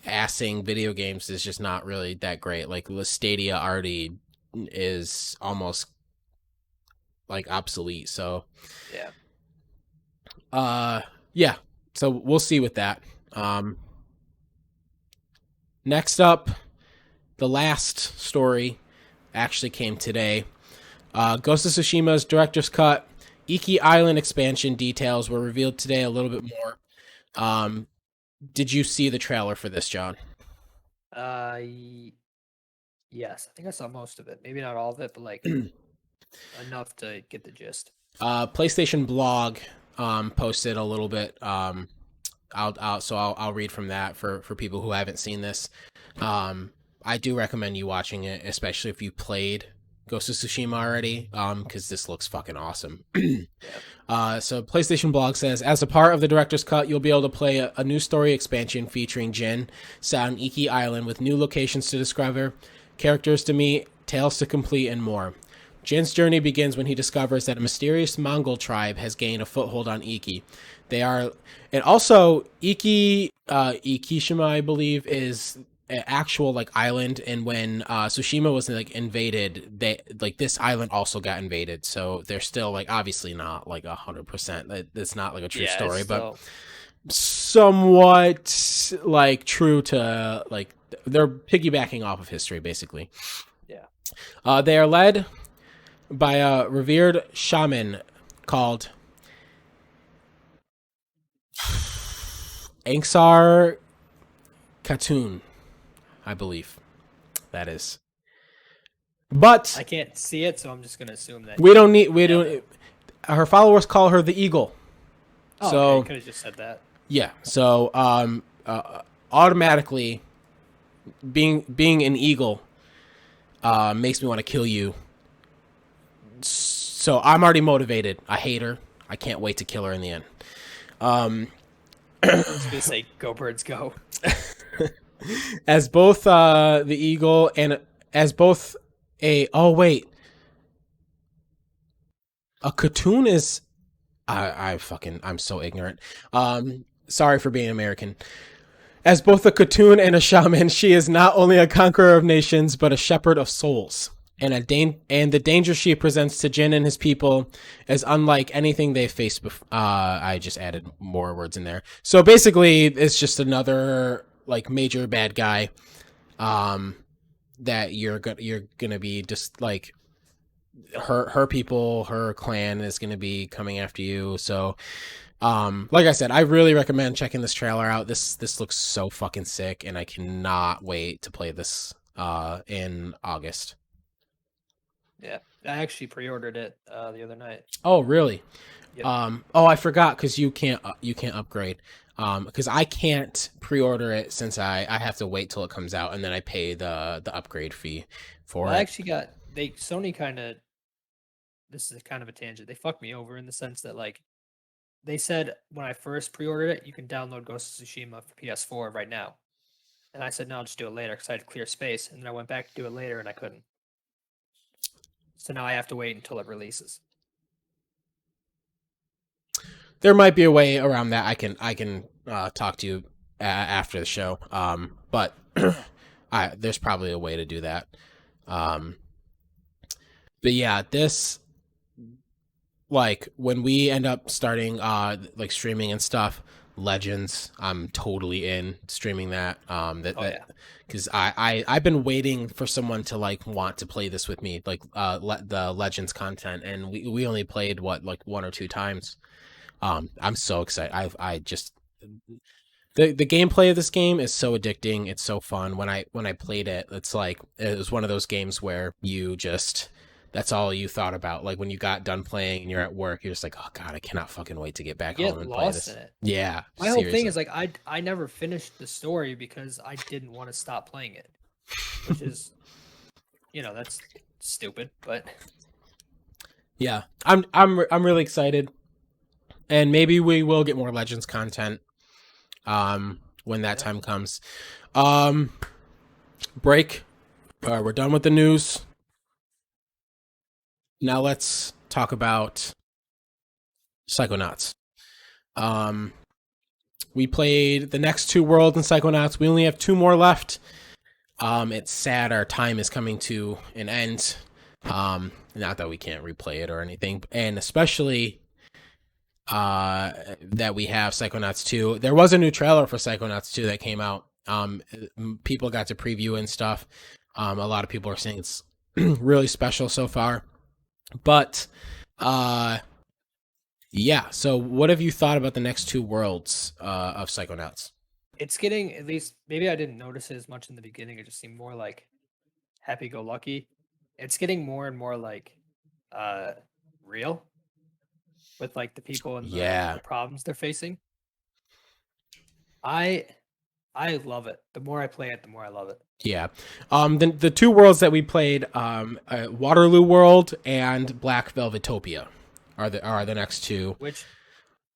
assing video games is just not really that great. Like the Stadia already is almost like obsolete. So yeah. So we'll see with that. Next up, the last story actually came today. Ghost of Tsushima's director's cut, Iki Island expansion details were revealed today a little bit more. Did you see the trailer for this, John? Yes, I think I saw most of it. Maybe not all of it, but like enough to get the gist. PlayStation blog posted a little bit. I'll read from that for people who haven't seen this. I do recommend you watching it, especially if you played Ghost of Tsushima already, because this looks fucking awesome. So PlayStation blog says, as a part of the director's cut, you'll be able to play a new story expansion featuring Jin set on Iki Island with new locations to discover, characters to meet, tales to complete, and more. Jin's journey begins when he discovers that a mysterious Mongol tribe has gained a foothold on Iki. And also Ikishima, I believe, is an actual like island, and when Tsushima was like invaded, this island also got invaded. So they're still like obviously not like 100%. It's not like a true story, but somewhat like true to like they're piggybacking off of history basically. Yeah. They are led by a revered shaman called Anksar Khatun, I believe that is. But I can't see it, so I'm just gonna assume that we don't. Her followers call her the Eagle. Oh, so okay, you could have just said that. Yeah. So automatically, being an eagle makes me want to kill you. So I'm already motivated. I hate her. I can't wait to kill her in the end. I was gonna say, go birds, go. As both the eagle and as both a Khatun is I'm so ignorant. Sorry for being American. As both a Khatun and a shaman, she is not only a conqueror of nations but a shepherd of souls. and the danger she presents to Jin and his people is unlike anything they've faced before. I just added more words in there. So basically, it's just another like major bad guy that you're gonna be just like her people, her clan is gonna be coming after you. So like I said, I really recommend checking this trailer out. This looks so fucking sick, and I cannot wait to play this in August. Yeah, I actually pre-ordered it the other night. Oh, really? Yep. Oh, I forgot because you can't upgrade. Because I can't pre-order it since I have to wait till it comes out and then I pay the upgrade fee for Well, I it. actually got Sony kind of. This is kind of a tangent. They fucked me over in the sense that like they said when I first pre-ordered it, you can download Ghost of Tsushima for PS4 right now, and I said no, I'll just do it later because I had to clear space, and then I went back to do it later and I couldn't. So now I have to wait until it releases. There might be a way around that. I can talk to you after the show. But there's probably a way to do that. Um, but yeah, this like when we end up starting like streaming and stuff, Legends, I'm totally in streaming that. Yeah. Because I've been waiting for someone to like want to play this with me, like the Legends content, and we only played what like one or two times. I'm so excited. I just the gameplay of this game is so addicting. It's so fun. When I played it, it's like it was one of those games where you just that's all you thought about. Like when you got done playing and you're at work, you're just like, oh god, I cannot fucking wait to get back Get home and play lost this. in it. Yeah, My whole thing seriously. is like I never finished the story because I didn't want to stop playing it, which is that's stupid, but Yeah, I'm really excited, and maybe we will get more Legends content when that yeah. time comes. Um, break. We're done with the news. Now let's talk about Psychonauts. Um, we played the next two worlds in Psychonauts. We only have two more left. It's sad our time is coming to an end. Not that we can't replay it or anything, and especially that we have Psychonauts 2. There was a new trailer for Psychonauts 2 that came out. People got to preview and stuff. A lot of people are saying it's really special so far. But yeah, so what have you thought about the next two worlds of Psychonauts? It's getting, at least maybe I didn't notice it as much in the beginning. It just seemed more like happy go lucky. It's getting more and more like uh real with like the people and Yeah. the problems they're facing. I I love it. The more I play it, the more I love it. Yeah. The two worlds that we played, Waterloo World and Black Velvetopia are the next two. Which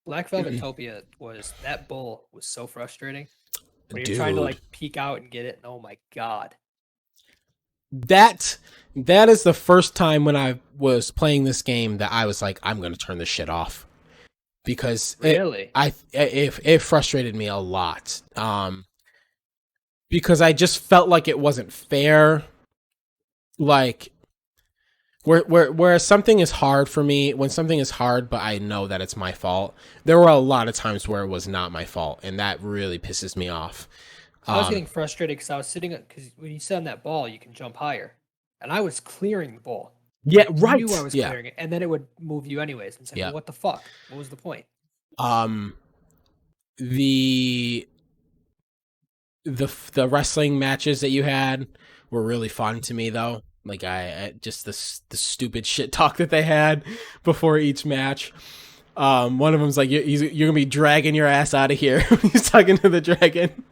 Black Velvetopia was that bull was so frustrating. When you're Dude, trying to like peek out and get it, and oh my god. that is the first time when I was playing this game that I was like, I'm gonna turn this shit off because Really? it frustrated me a lot. Because I just felt like it wasn't fair. Like where something is hard for me, when something is hard, but I know that it's my fault. There were a lot of times where it was not my fault, and that really pisses me off. I was getting frustrated because I was sitting because when you sit on that ball, you can jump higher, and I was clearing the ball. Yeah, Like, right. You knew I was Yeah. clearing it, and then it would move you anyways. And say, Yeah. well, what the fuck? What was the point? The the wrestling matches that you had were really fun to me though. Like I just the stupid shit talk that they had before each match. One of them's like, you're gonna be dragging your ass out of here." He's talking to the dragon.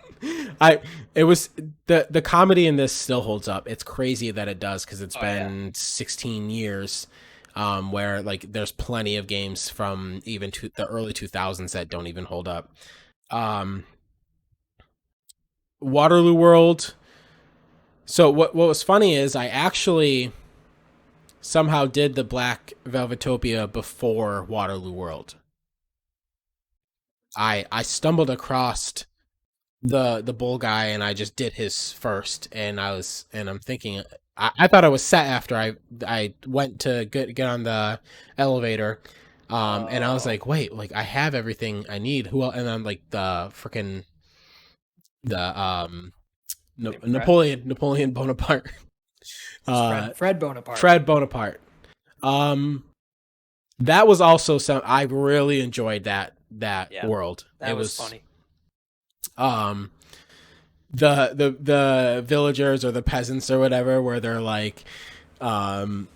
It was the comedy in this still holds up. It's crazy that it does because it's been 16 years. Where like there's plenty of games from even the early 2000s that don't even hold up. Waterloo World. So what was funny is I actually somehow did the Black Velvetopia before Waterloo World. I stumbled across the bull guy and I just did his first, and I'm thinking I thought I was set after I went to get on the elevator, and I was Oh, like, wait, like I have everything I need. Who else? And then like the name Fred. Napoleon Bonaparte, It's uh, Fred Bonaparte. Fred Bonaparte. Um, that was also some. I really enjoyed that Yeah, world. It that was was funny. um the villagers or the peasants or whatever, where they're um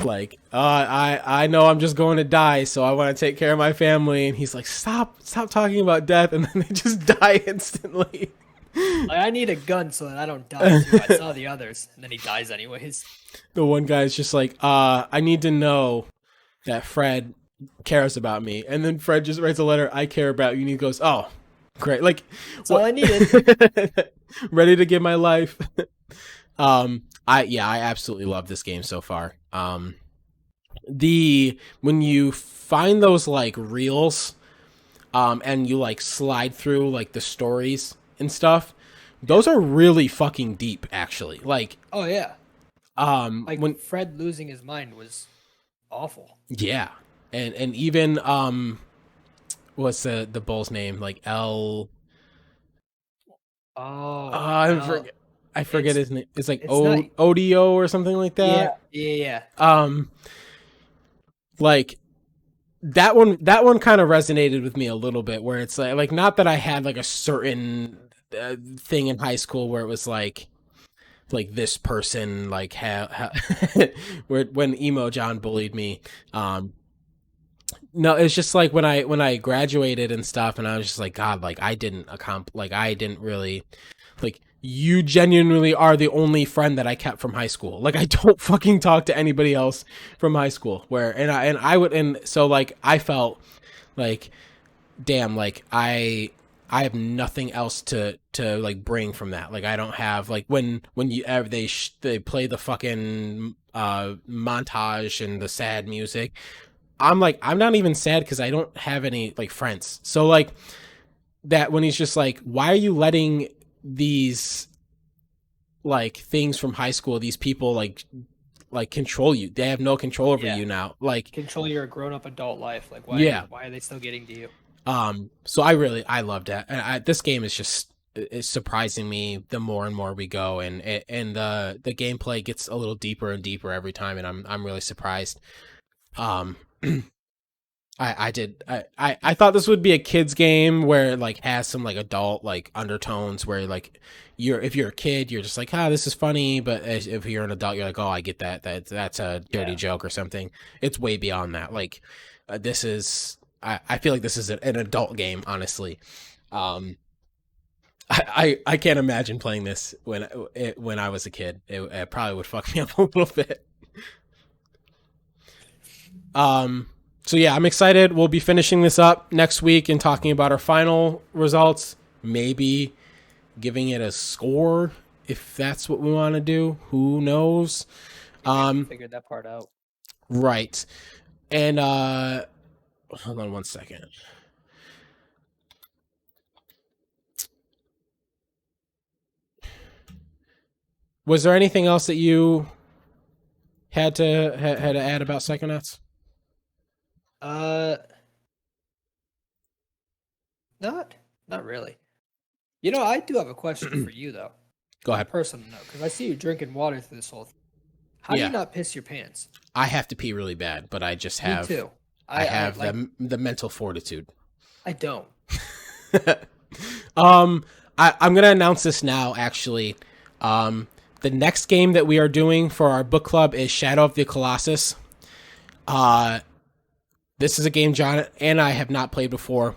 I know I'm just going to die, so I want to take care of my family, and he's like, stop talking about death, and then they just die instantly. Like, I need a gun so that I don't die too. I saw the others, and then he dies anyways. The one guy's just like, I need to know that Fred cares about me, and then Fred just writes a letter, I care about you, and he goes, oh, great, like That's all what? I needed. Ready to give my life. I absolutely love this game so far. The when you find those like reels, and you like slide through like the stories and stuff, those are really fucking deep, actually. Like, Oh yeah, like when Fred losing his mind was awful. yeah, and even what's the bull's name? Like L. Oh, I forget. I forget it's his name. It's like it's not. Odio or something like Yeah, that. yeah. Um, like that one kind of resonated with me a little bit, where it's like not that I had like a certain thing in high school where it was like this person like where when emo John bullied me. No, it's just like when I graduated and stuff, and I was just like, God, like I didn't really like, you genuinely are the only friend that I kept from high school. Like, I don't fucking talk to anybody else from high school. Where and I would, and so like I felt like, damn, like I have nothing else to like bring from that. Like, I don't have like when you ever they play the fucking montage and the sad music. I'm like, I'm not even sad because I don't have any like friends. So like that, when he's just like, why are you letting these like things from high school, these people like control you? They have no control over Yeah. you now. Like, Control your grown-up adult life. Like, yeah. why are they still getting to you? So I loved it. And this game is just, it's surprising me the more and more we go, and the gameplay gets a little deeper and deeper every time, and I'm really surprised. Um, I thought this would be a kids game where it like has some like adult like undertones, where like if you're a kid, you're just like, this is funny, but if you're an adult, you're like, oh, I get that's a dirty Yeah. joke or something. It's way beyond that. Like, this is, I feel like this is an adult game, honestly. um I can't imagine playing this when I was a kid. It probably would fuck me up a little bit. um so yeah, I'm excited. We'll be finishing this up next week and talking about our final results. Maybe giving it a score if that's what we want to do. Who knows? We haven't figured that part out. Right. And hold on one second. Was there anything else that you had to add about Psychonauts? Uh, not not really. You know, I do have a question for you though. Go On a ahead. personal note, because I see you drinking water through this whole thing. How do Yeah. you not piss your pants? I have to pee really bad, but I just Me have too. I have like the mental fortitude. I don't. I'm gonna announce this now. Actually, the next game that we are doing for our book club is Shadow of the Colossus. This is a game John and I have not played before.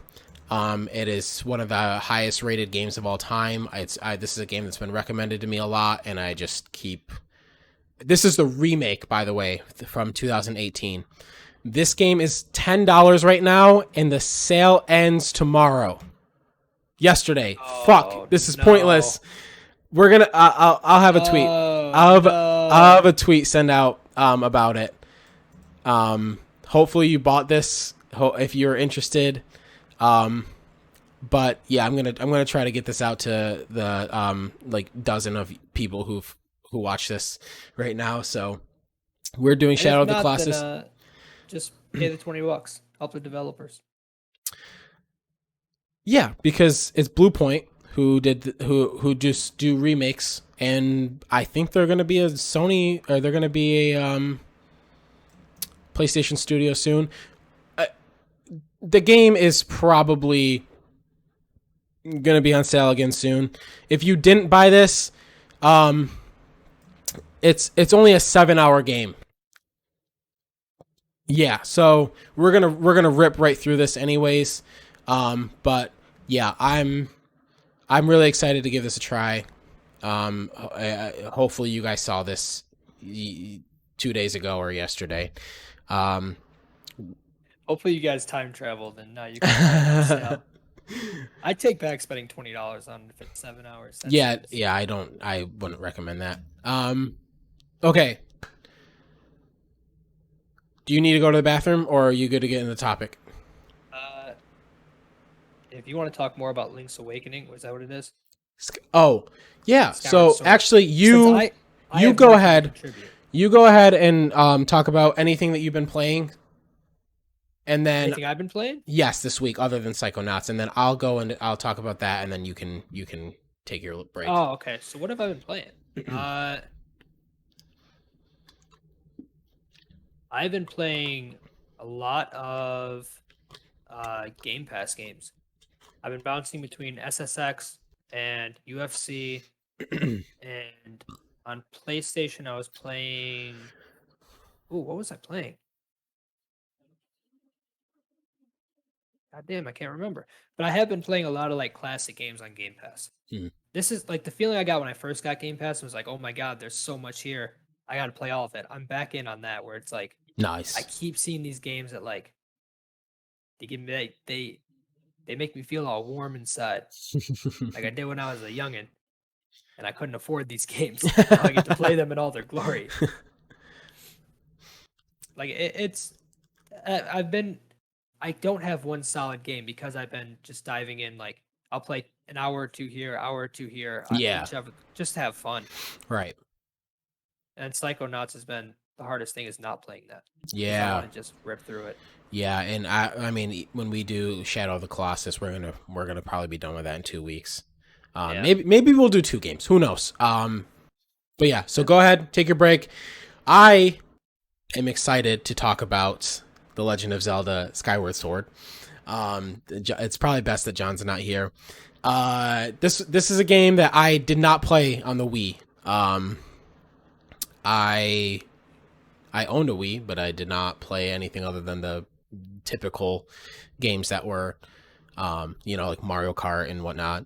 It is one of the highest rated games of all time. This is a game that's been recommended to me a lot, and I just keep. This is the remake, by the way, from 2018. This game is $10 right now, and the sale ends tomorrow. Yesterday. Oh, Fuck. This is no. pointless. We're gonna. I'll have a tweet. Oh, I'll no. have a tweet send out about it. Hopefully you bought this if you're interested. But yeah, I'm gonna try to get this out to the like dozen of people who watch this right now. So we're doing And Shadow if of the not, Colossus. then just pay the $20. Help the developers. Yeah, because it's Blue Point who just do remakes, and I think they're going to be a Sony, or they're going to be a PlayStation studio soon. The game is probably going to be on sale again soon. If you didn't buy this, it's only a 7-hour game. Yeah, so we're gonna rip right through this anyways. But yeah, I'm really excited to give this a try. Hopefully you guys saw this 2 days ago or yesterday. Hopefully you guys time traveled and now you can buy it on sale. I'd take back spending $20 on it if it's 7 hours. That yeah, seems- yeah, I wouldn't recommend that. Okay. Do you need to go to the bathroom, or are you good to get in the topic? If you want to talk more about Link's Awakening, was that what it is? Oh, yeah. Skyward So Sword. actually, Since you I you have go nothing to ahead. contribute. You go ahead and talk about anything that you've been playing, and then Anything I've been playing? yes, this week other than Psychonauts, and then I'll go and I'll talk about that, and then you can take your break. Oh, okay. So what have I been playing? I've been playing a lot of Game Pass games. I've been bouncing between SSX and UFC, and on PlayStation I was playing. Ooh, what was I playing? God damn, I can't remember. But I have been playing a lot of like classic games on Game Pass. Hmm. This is like the feeling I got when I first got Game Pass was like, oh my god, there's so much here. I got to play all of it. I'm back in on that where it's like I Nice. keep seeing these games that like they give me they make me feel all warm inside, like I did when I was a youngin, and I couldn't afford these games. Now I get to play them in all their glory. Like it's I don't have one solid game because I've been just diving in. Like I'll play an hour or two here, hour or two here. Yeah. Whichever, just to have fun. Right. And Psychonauts has been the hardest thing is not playing that. I Yeah. want to just rip through it. Yeah, and I mean, when we do Shadow of the Colossus, we're gonna probably be done with that in 2 weeks. Yeah. Maybe we'll do 2 games. Who knows? But yeah, so go ahead, take your break. I am excited to talk about The Legend of Zelda: Skyward Sword. It's probably best that John's not here. This is a game that I did not play on the Wii. I owned a Wii, but I did not play anything other than the typical games that were, like Mario Kart and whatnot.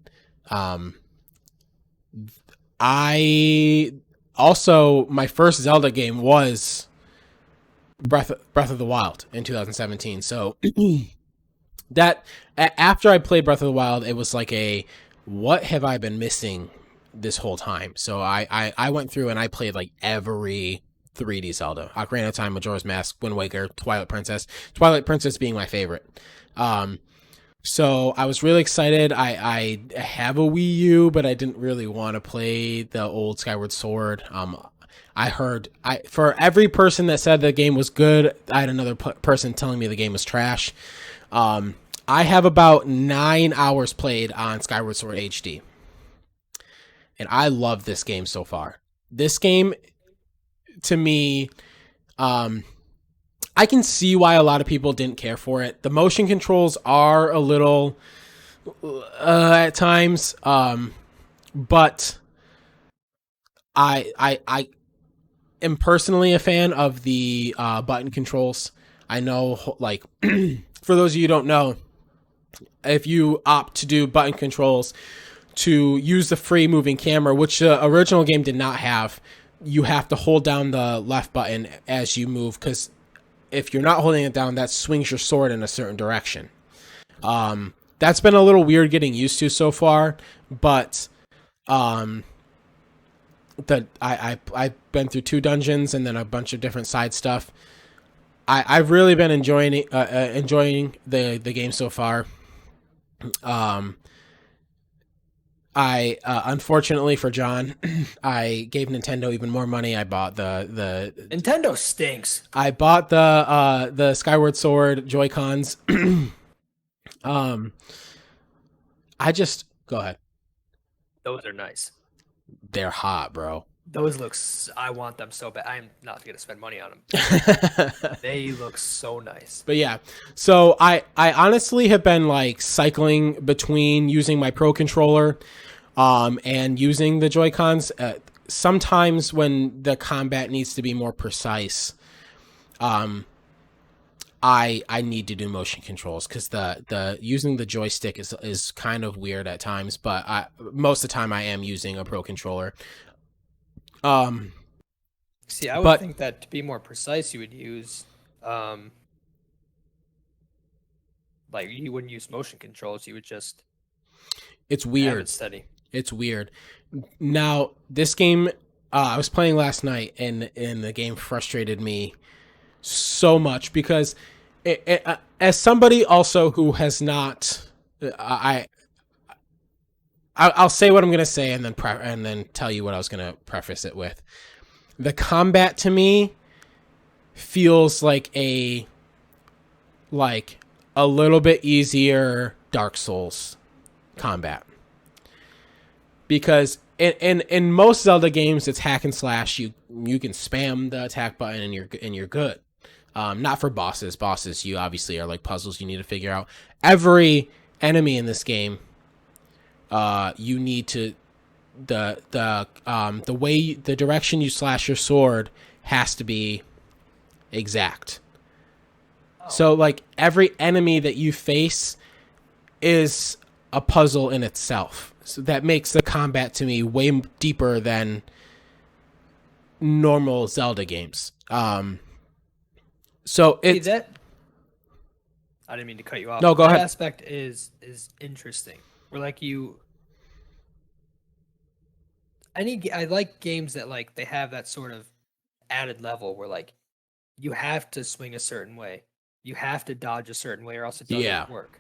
I also, my first Zelda game was Breath of the Wild in 2017. So that after I played Breath of the Wild, it was like what have I been missing this whole time? So I went through and I played like every 3D Zelda: Ocarina of Time, Majora's Mask, Wind Waker, Twilight Princess being my favorite. So I was really excited. I have a Wii U, but I didn't really want to play the old Skyward Sword. I heard for every person that said the game was good, I had another person telling me the game was trash. I have about 9 hours played on Skyward Sword HD, and I love this game so far. This game, to me, I can see why a lot of people didn't care for it. The motion controls are a little at times, but I am personally a fan of the button controls. I know, like, for those of you who don't know, if you opt to do button controls to use the free moving camera, which the original game did not have, you have to hold down the left button as you move, because if you're not holding it down, that swings your sword in a certain direction. That's been a little weird getting used to so far, but I've been through 2 dungeons and then a bunch of different side stuff. I've really been enjoying the game so far. Unfortunately for John, I gave Nintendo even more money. I bought the Nintendo stinks. I bought the Skyward Sword Joy-Cons. um, I just go ahead. Those are nice. They're hot, bro. Those I want them so bad. I'm not gonna spend money on them. They look so nice. But yeah, so I honestly have been like cycling between using my Pro controller, and using the Joy-Cons. Sometimes when the combat needs to be more precise, I need to do motion controls because the using the joystick is kind of weird at times. But most of the time I am using a Pro controller. See, I would think that to be more precise, you would use, like you wouldn't use motion controls. You would just. It's weird. Have it steady. It's weird. Now this game, I was playing last night, and the game frustrated me so much because, as somebody also who has not, I'll say what I'm gonna say and then tell you what I was gonna preface it with. The combat to me feels like a little bit easier Dark Souls combat, because in most Zelda games it's hack and slash. You can spam the attack button and you're good. Not for bosses. Bosses, you obviously are like puzzles you need to figure out. Every enemy in this game, you need to the way the direction you slash your sword has to be exact. So like every enemy that you face is a puzzle in itself. So that makes the combat to me way deeper than normal Zelda games. So it's that. I didn't mean to cut you off. No, go that ahead. Aspect is interesting. Where like you. I like games that like they have that sort of added level where like you have to swing a certain way, you have to dodge a certain way, or else it doesn't work.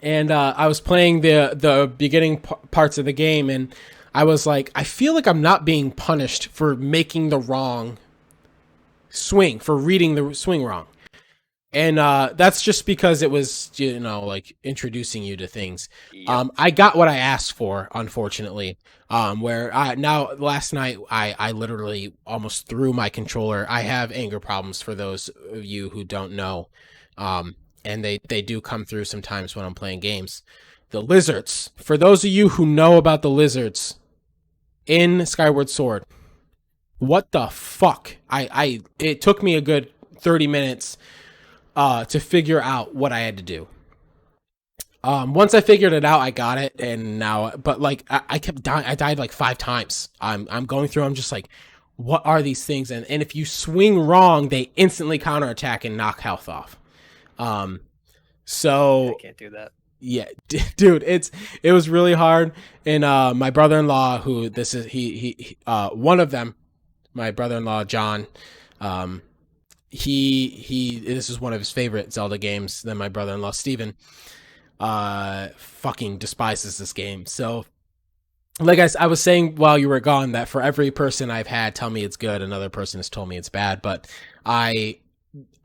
And I was playing the beginning parts of the game, and I was like, I feel like I'm not being punished for making the wrong swing, for reading the swing wrong. And that's just because it was, like introducing you to things. Yep. I got what I asked for, unfortunately. Last night, I literally almost threw my controller. I have anger problems, for those of you who don't know. And they do come through sometimes when I'm playing games. The lizards. For those of you who know about the lizards in Skyward Sword, what the fuck? It took me a good 30 minutes to figure out what I had to do. Once I figured it out, I got it, and now, but like I kept dying. I died like 5 times. I'm going through. I'm just like, what are these things? And if you swing wrong, they instantly counterattack and knock health off. So I can't do that. Yeah, dude, it was really hard. And my brother-in-law, who this is, he one of them, my brother-in-law John, this is one of his favorite Zelda games. Then my brother-in-law Steven fucking despises this game. So like I was saying while you were gone, that for every person I've had tell me it's good, another person has told me it's bad. But I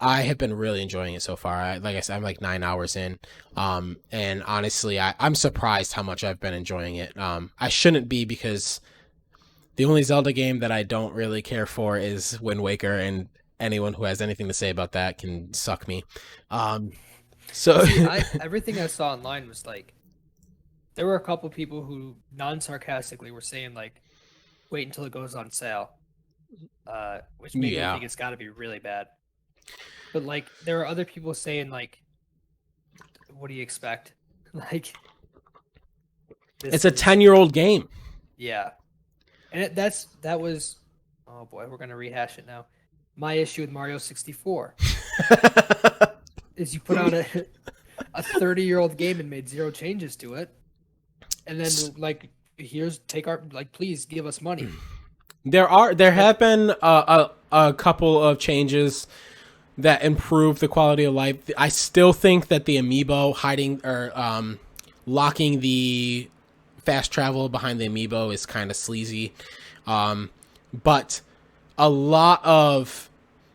have been really enjoying it so far. Like I said, I'm like 9 hours in. And honestly, I'm surprised how much I've been enjoying it. I shouldn't be, because the only Zelda game that I don't really care for is Wind Waker, and anyone who has anything to say about that can suck me. So everything I saw online was like, there were a couple people who non-sarcastically were saying like, wait until it goes on sale, which made me think it's got to be really bad. But like, there are other people saying like, what do you expect? Like, it's a 10-year-old game. Yeah, and that was, oh boy, we're gonna rehash it now. My issue with Mario 64 is you put out a 30-year-old game and made 0 changes to it, and then like, please give us money. There have been a couple of changes that improve the quality of life. I still think that the amiibo hiding or locking the fast travel behind the amiibo is kind of sleazy. But a lot of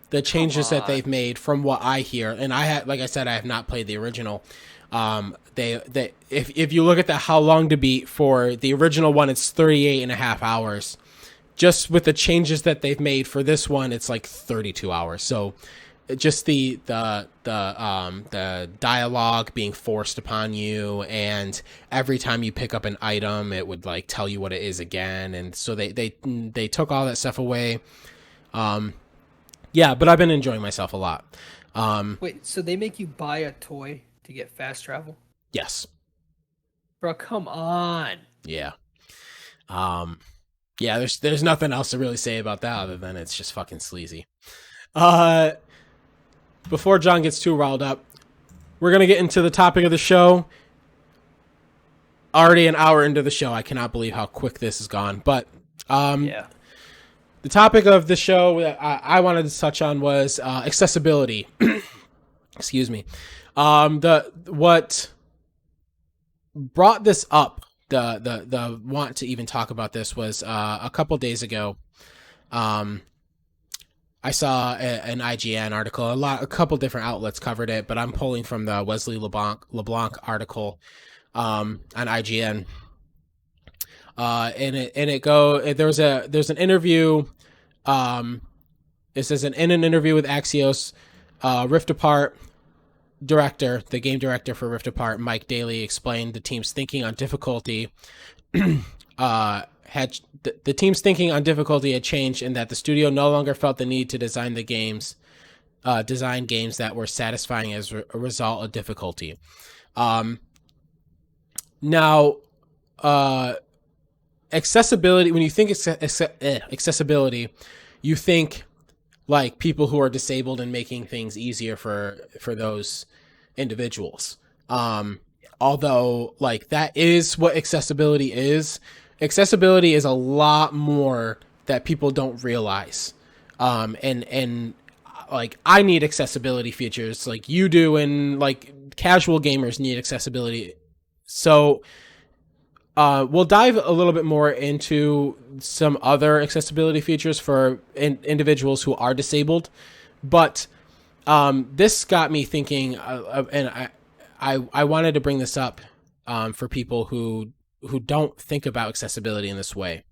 the changes that they've made, from what I hear, and like I said, I have not played the original. If you look at how long to beat for the original one, it's 38 and a half hours. Just with the changes that they've made for this one, it's like 32 hours. So just the dialogue being forced upon you, and every time you pick up an item, it would like tell you what it is again. And so they took all that stuff away. Yeah, but I've been enjoying myself a lot. Wait, so they make you buy a toy to get fast travel? Yes. Bro, come on. Yeah. Yeah, there's nothing else to really say about that other than it's just fucking sleazy. Before John gets too riled up, we're going to get into the topic of the show. Already an hour into the show. I cannot believe how quick this has gone. But Yeah. the topic of the show that I wanted to touch on was accessibility. Excuse me. What brought this up, the want to even talk about this, was a couple days ago. I saw an IGN article. A couple different outlets covered it, but I'm pulling from the Wesley LeBlanc article on IGN. There's an interview. It says in an interview with Axios, Rift Apart director, the game director for Rift Apart, Mike Daly, explained the team's thinking on difficulty. The team's thinking on difficulty had changed, in that the studio no longer felt the need to design games that were satisfying as a result of difficulty. Now, accessibility. When you think accessibility, you think like people who are disabled and making things easier for those individuals. Although like that is what accessibility is. Accessibility is a lot more that people don't realize. And like I need accessibility features like you do, and like casual gamers need accessibility. So we'll dive a little bit more into some other accessibility features for individuals who are disabled, but this got me thinking, and I wanted to bring this up for people who don't think about accessibility in this way.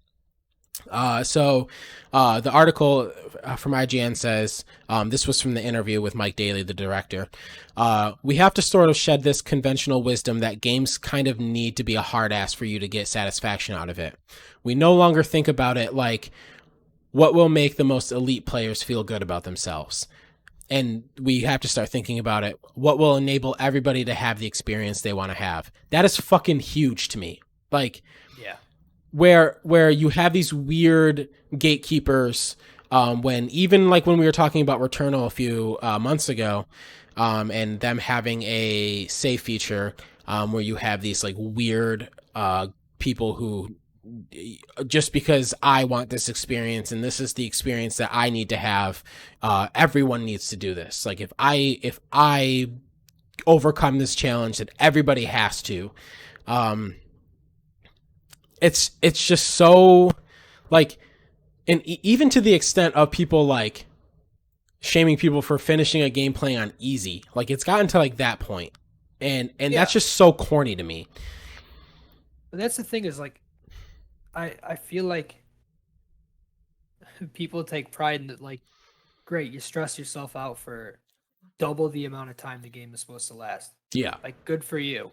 So the article from IGN says, this was from the interview with Mike Daly, the director. We have to sort of shed this conventional wisdom that games kind of need to be a hard ass for you to get satisfaction out of it. We no longer think about it like what will make the most elite players feel good about themselves. And we have to start thinking about it, what will enable everybody to have the experience they want to have. That is fucking huge to me. Like, yeah. Where you have these weird gatekeepers, when even like when we were talking about Returnal a few months ago, and them having a save feature, where you have these like weird people who, just because I want this experience and this is the experience that I need to have, everyone needs to do this. Like if I overcome this challenge, that everybody has to. It's just so like, and even to the extent of people like shaming people for finishing a game playing on easy. Like it's gotten to like that point, and that's just so corny to me. But that's the thing, is like, I feel like people take pride in it. Like, great, you stress yourself out for double the amount of time the game is supposed to last. Yeah, like good for you.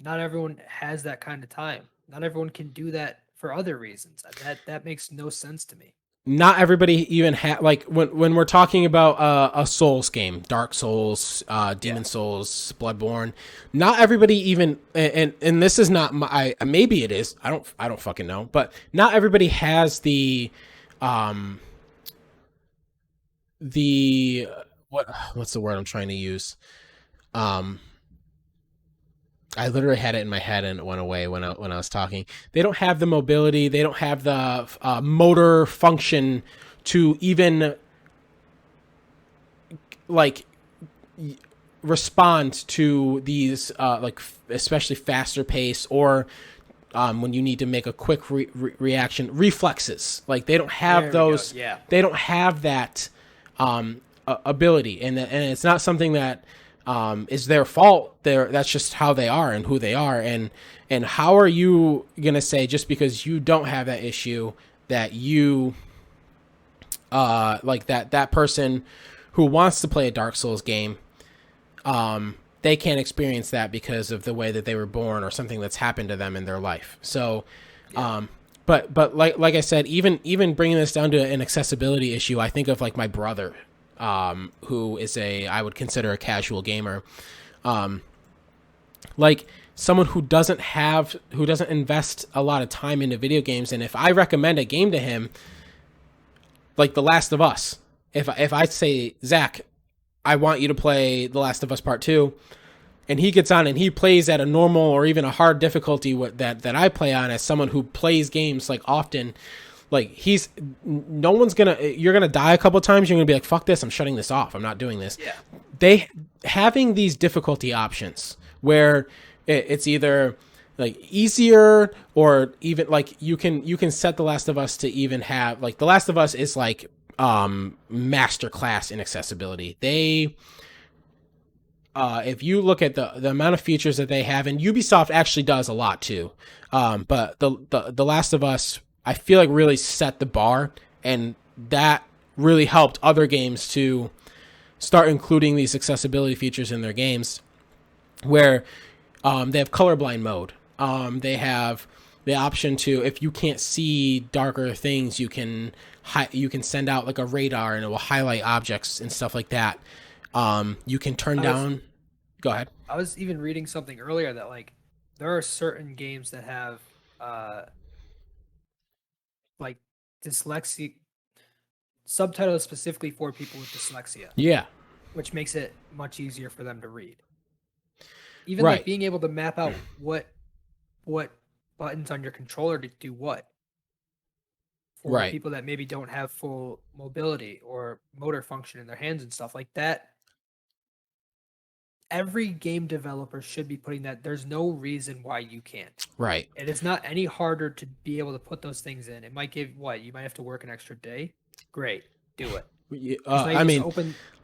Not everyone has that kind of time. Not everyone can do that for other reasons. That makes no sense to me. Not everybody even like when we're talking about a Souls game, Dark Souls, Demon Souls, Bloodborne. Not everybody even, and this is not my. Maybe it is. I don't fucking know. But not everybody has the what's the word I'm trying to use. I literally had it in my head and it went away when I was talking. They don't have the mobility. They don't have the motor function to even like respond to these especially faster pace or when you need to make a quick reaction reflexes. Like they don't have those. Yeah. They don't have that ability, and it's not something that is their fault. That's just how they are and who they are. And how are you gonna say just because you don't have that issue that you like that person who wants to play a Dark Souls game, they can't experience that because of the way that they were born or something that's happened to them in their life. So, but like I said, even bringing this down to an accessibility issue, I think of like my brother, who is I would consider a casual gamer, like someone who doesn't invest a lot of time into video games. And if I recommend a game to him, like The Last of Us, if I say, Zach, I want you to play The Last of Us Part 2, and he gets on and he plays at a normal or even a hard difficulty that I play on as someone who plays games like often, like you're gonna die a couple times. You're gonna be like, fuck this, I'm shutting this off. I'm not doing this. Yeah. They having these difficulty options where it's either like easier or even like you can set The Last of Us to even have like The Last of Us is like master class in accessibility. They if you look at the amount of features that they have, and Ubisoft actually does a lot too, but the Last of Us, I feel like really set the bar, and that really helped other games to start including these accessibility features in their games, where they have colorblind mode. They have the option to, if you can't see darker things, you can send out like a radar and it will highlight objects and stuff like that. You can turn down. Go ahead. I was even reading something earlier that like there are certain games that have like dyslexia subtitles specifically for people with dyslexia. Yeah. Which makes it much easier for them to read. Even right. like being able to map out what buttons on your controller to do what. For right. people that maybe don't have full mobility or motor function in their hands and stuff like that. Every game developer should be putting that. There's no reason why you can't. Right. And it's not any harder to be able to put those things in. It might give you might have to work an extra day. Great, do it. I mean,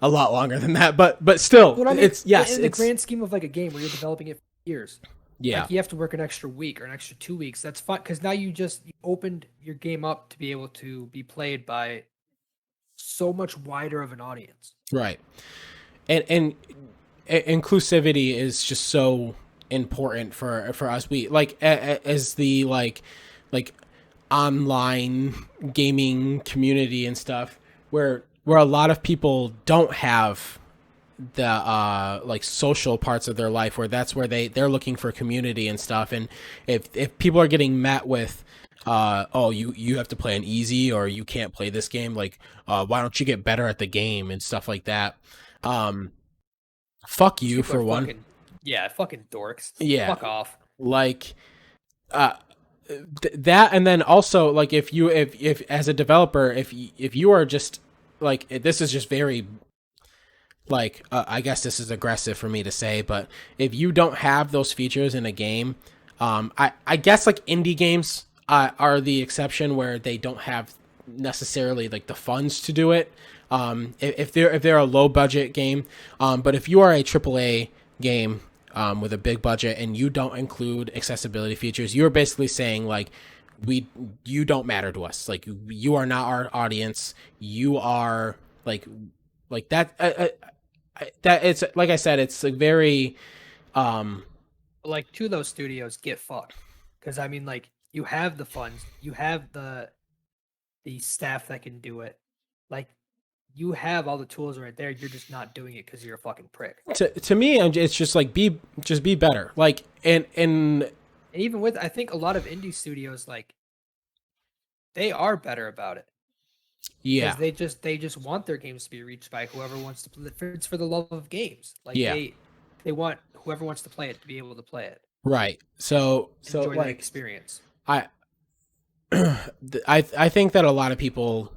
a lot longer than that, but still, I mean, it's in the grand scheme of like a game where you're developing it for years. Yeah, like you have to work an extra week or an extra 2 weeks. That's fine because now you opened your game up to be able to be played by so much wider of an audience. Right, and inclusivity is just so important for us. We like as the like online gaming community and stuff where a lot of people don't have the like social parts of their life, where that's where they're looking for community and stuff. And if people are getting met with oh, you have to play an easy, or you can't play this game, like why don't you get better at the game and stuff like that, fuck you for one. Fucking dorks. Yeah, fuck off. Like that. And then also like if as a developer, if you are just like, this is just very like I guess this is aggressive for me to say, but if you don't have those features in a game, I guess like indie games are the exception, where they don't have necessarily like the funds to do it. If they're a low budget game, but if you are a AAA game with a big budget and you don't include accessibility features, you're basically saying like, you don't matter to us. Like you are not our audience. You are like that. That it's like I said, it's like very like to those studios get fucked, because I mean like you have the funds, you have the staff that can do it, like you have all the tools right there. You're just not doing it because you're a fucking prick. To me, it's just like be better. Like and even with, I think a lot of indie studios, like they are better about it. Yeah, they just want their games to be reached by whoever wants to play. It's for the love of games. Like they want whoever wants to play it to be able to play it. Right. So enjoy like, that experience. I think that a lot of people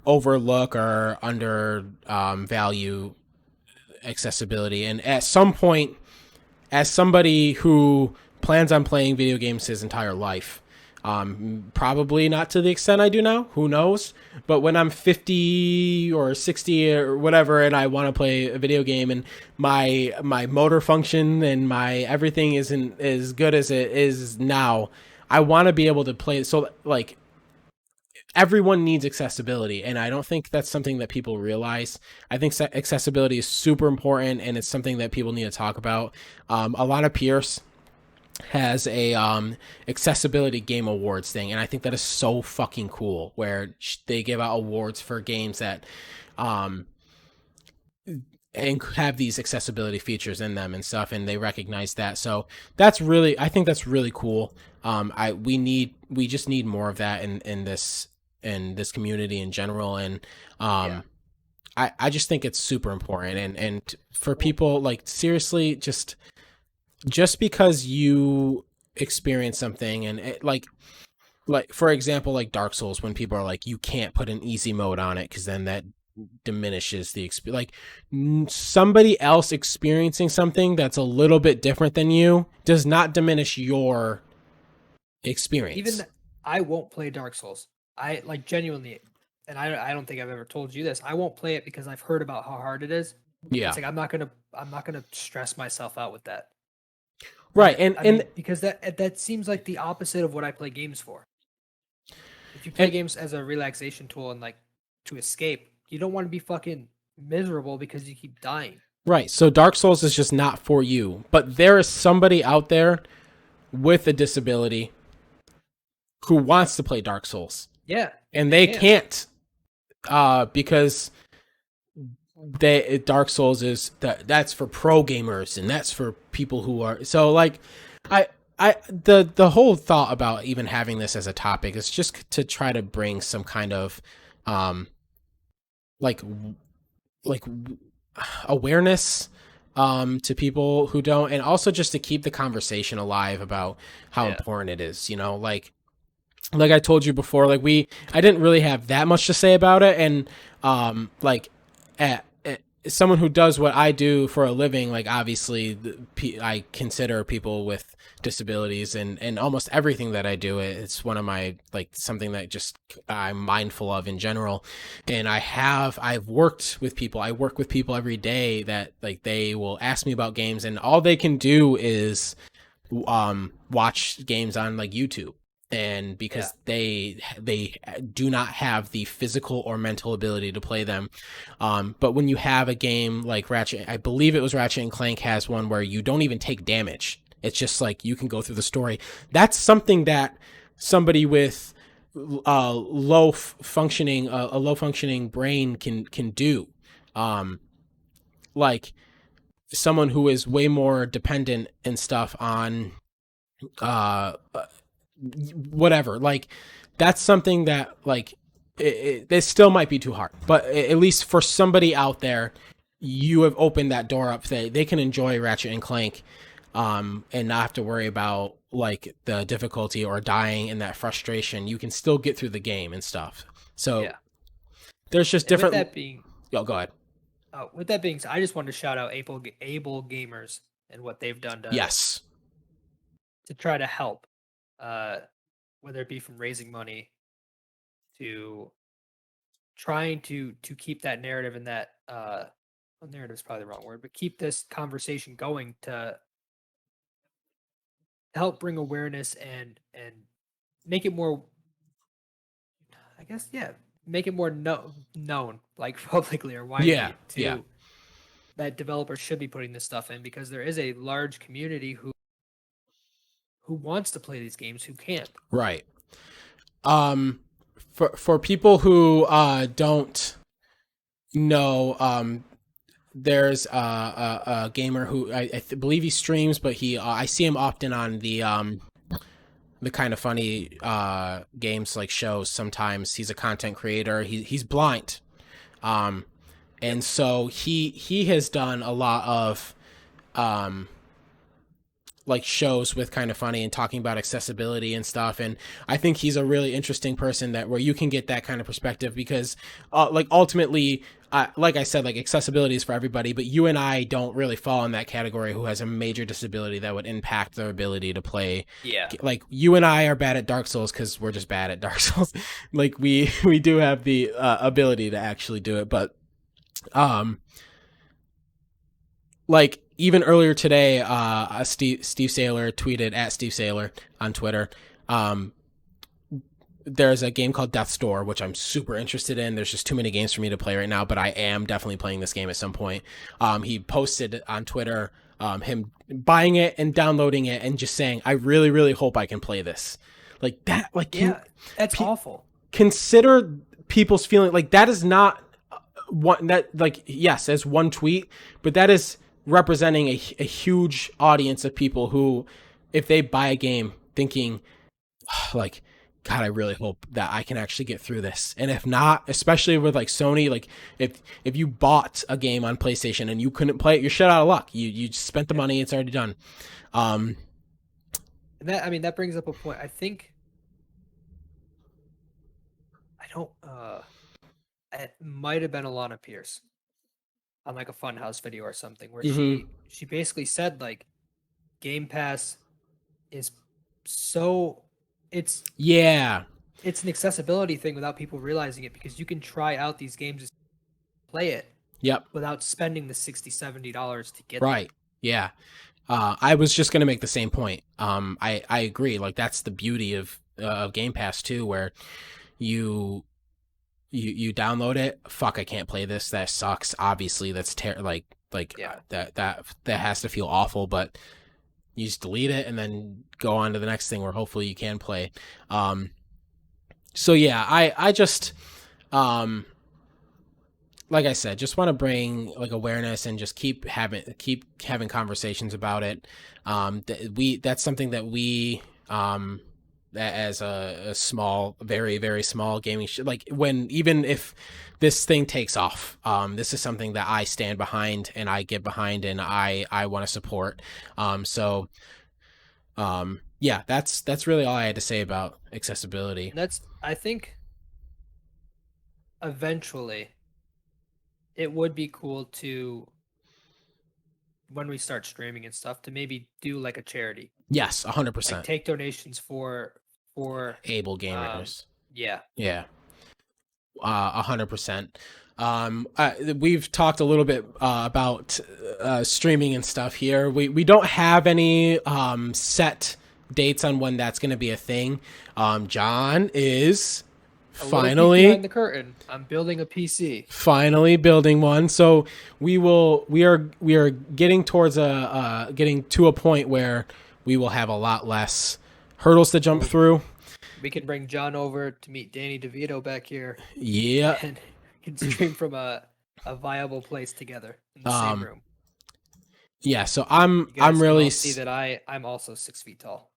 overlook or under value accessibility. And at some point, as somebody who plans on playing video games his entire life, probably not to the extent I do now, who knows, but when I'm 50 or 60 or whatever and I want to play a video game and my motor function and my everything isn't as good as it is now, I want to be able to play. So like, everyone needs accessibility, and I don't think that's something that people realize. I think accessibility is super important, and it's something that people need to talk about. Alana Pierce has a accessibility game awards thing, and I think that is so fucking cool, where they give out awards for games that and have these accessibility features in them and stuff, and they recognize that. So that's really, I think that's really cool. We just need more of that in this community in general, and I just think it's super important, and for people, like, seriously, just because you experience something, and like for example, like Dark Souls, when people are like, you can't put an easy mode on it because then that diminishes the experience. Like, somebody else experiencing something that's a little bit different than you does not diminish your experience. Even I won't play Dark Souls. I like, genuinely, and I don't think I've ever told you this. I won't play it because I've heard about how hard it is. Yeah, it's like I'm not gonna stress myself out with that. Right, I mean, because that seems like the opposite of what I play games for. If you play games as a relaxation tool and like to escape, you don't want to be fucking miserable because you keep dying. Right. So Dark Souls is just not for you. But there is somebody out there with a disability who wants to play Dark Souls. Yeah. And they can't because Dark Souls is that's for pro gamers, and that's for people who are, so like the whole thought about even having this as a topic is just to try to bring some kind of like awareness to people who don't, and also just to keep the conversation alive about how important it is, you know, like I told you before, like I didn't really have that much to say about it, and like at someone who does what I do for a living, like obviously I consider people with disabilities and almost everything that I do. It's one of my, like, something that just I'm mindful of in general. And I've worked with people. I work with people every day that, like, they will ask me about games, and all they can do is watch games on like YouTube. And because they do not have the physical or mental ability to play them. But when you have a game like Ratchet, I believe it was Ratchet and Clank has one where you don't even take damage. It's just like you can go through the story. That's something that somebody with a low functioning brain can do. Like someone who is way more dependent and stuff on whatever, like that's something that, like, it still might be too hard, but at least for somebody out there, you have opened that door up. They can enjoy Ratchet and Clank and not have to worry about like the difficulty or dying and that frustration. You can still get through the game and stuff. So there's just different. With that being, go ahead. With that being said, I just wanted to shout out Able Gamers and what they've done to try to help. Whether it be from raising money to trying to keep that narrative, and that narrative is probably the wrong word, but keep this conversation going to help bring awareness and make it more, I guess, make it more known, like publicly or widely, that developers should be putting this stuff in, because there is a large community who wants to play these games who can't. Right. For people who don't know, there's a gamer who I believe he streams, but I see him often on the Kind of Funny games, like, shows sometimes. He's a content creator. He's blind. And so he has done a lot of like shows with Kind of Funny and talking about accessibility and stuff, and I think he's a really interesting person where you can get that kind of perspective, because like ultimately like I said, like accessibility is for everybody, but you and I don't really fall in that category who has a major disability that would impact their ability to play. Yeah. Like you and I are bad at Dark Souls because we're just bad at Dark Souls. Like we do have the ability to actually do it, but like even earlier today, Steve Saylor tweeted at Steve Saylor on Twitter. There's a game called Death's Door, which I'm super interested in. There's just too many games for me to play right now, but I am definitely playing this game at some point. He posted on Twitter him buying it and downloading it and just saying, I really, really hope I can play this. Like that, like, Yeah, that's awful. Consider people's feeling. Like that is not one that, like, yes, as one tweet, but that is representing a huge audience of people who, if they buy a game thinking like, God, I really hope that I can actually get through this. And if not, especially with like Sony, like if you bought a game on PlayStation and you couldn't play it, you're shut out of luck. You spent the money, it's already done. That brings up a point. I think it might have been Alana Pierce on like a Funhouse video or something where she basically said like Game Pass is so it's an accessibility thing without people realizing it, because you can try out these games and play it without spending the $60-$70 to get right them. Yeah. I was just going to make the same point. I agree. Like that's the beauty of Game Pass too, where you download it. Fuck, I can't play this. That sucks. Obviously that's that has to feel awful, but you just delete it and then go on to the next thing where hopefully you can play. So yeah, I just, like I said, just want to bring like awareness and just keep having conversations about it. That's something that we, as a small, very, very small gaming, like even if this thing takes off, this is something that I stand behind and I get behind and I want to support. Yeah, that's really all I had to say about accessibility. I think eventually it would be cool to, when we start streaming and stuff, to maybe do like a charity. Yes, 100%. Like take donations for able gamers. Yeah. 100%. We've talked a little bit about streaming and stuff here. We don't have any set dates on when that's going to be a thing. John is finally behind the curtain. I'm building a PC. Finally building one. So we are getting towards getting to a point where we will have a lot less hurdles to jump through. We can bring John over to meet Danny DeVito back here. Yeah. And can stream from a viable place together in the same room. Yeah, so I'm really see that I'm also 6 feet tall.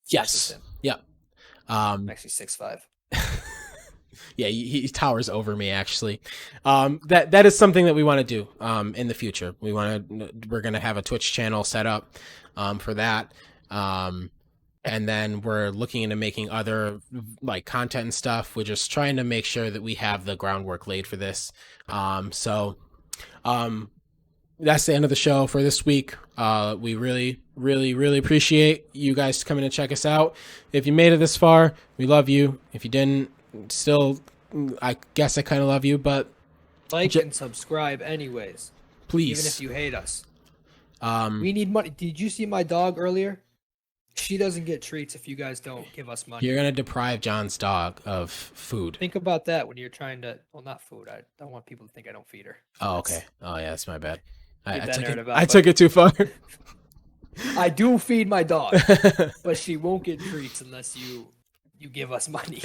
Yes. Yeah. I'm actually 6'5". Yeah, he towers over me actually. That is something that we want to do in the future. We're going to have a Twitch channel set up for that. And then we're looking into making other like content and stuff. We're just trying to make sure that we have the groundwork laid for this. So that's the end of the show for this week. We really, really, really appreciate you guys coming to check us out. If you made it this far, we love you. If you didn't, still, I guess I kind of love you, but like and subscribe anyways. Please. Even if you hate us. We need money. Did you see my dog earlier? She doesn't get treats if you guys don't give us money. You're going to deprive John's dog of food. Think about that when you're trying to, well, not food. I don't want people to think I don't feed her. Oh, okay. Oh, yeah, that's my bad. I took it too far. I do feed my dog, but she won't get treats unless you give us money.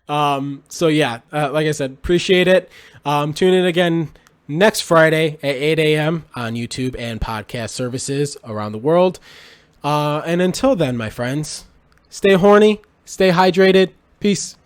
So yeah, like I said, appreciate it. Tune in again next Friday at 8 a.m. on YouTube and podcast services around the world. And until then, my friends, stay horny, stay hydrated. Peace.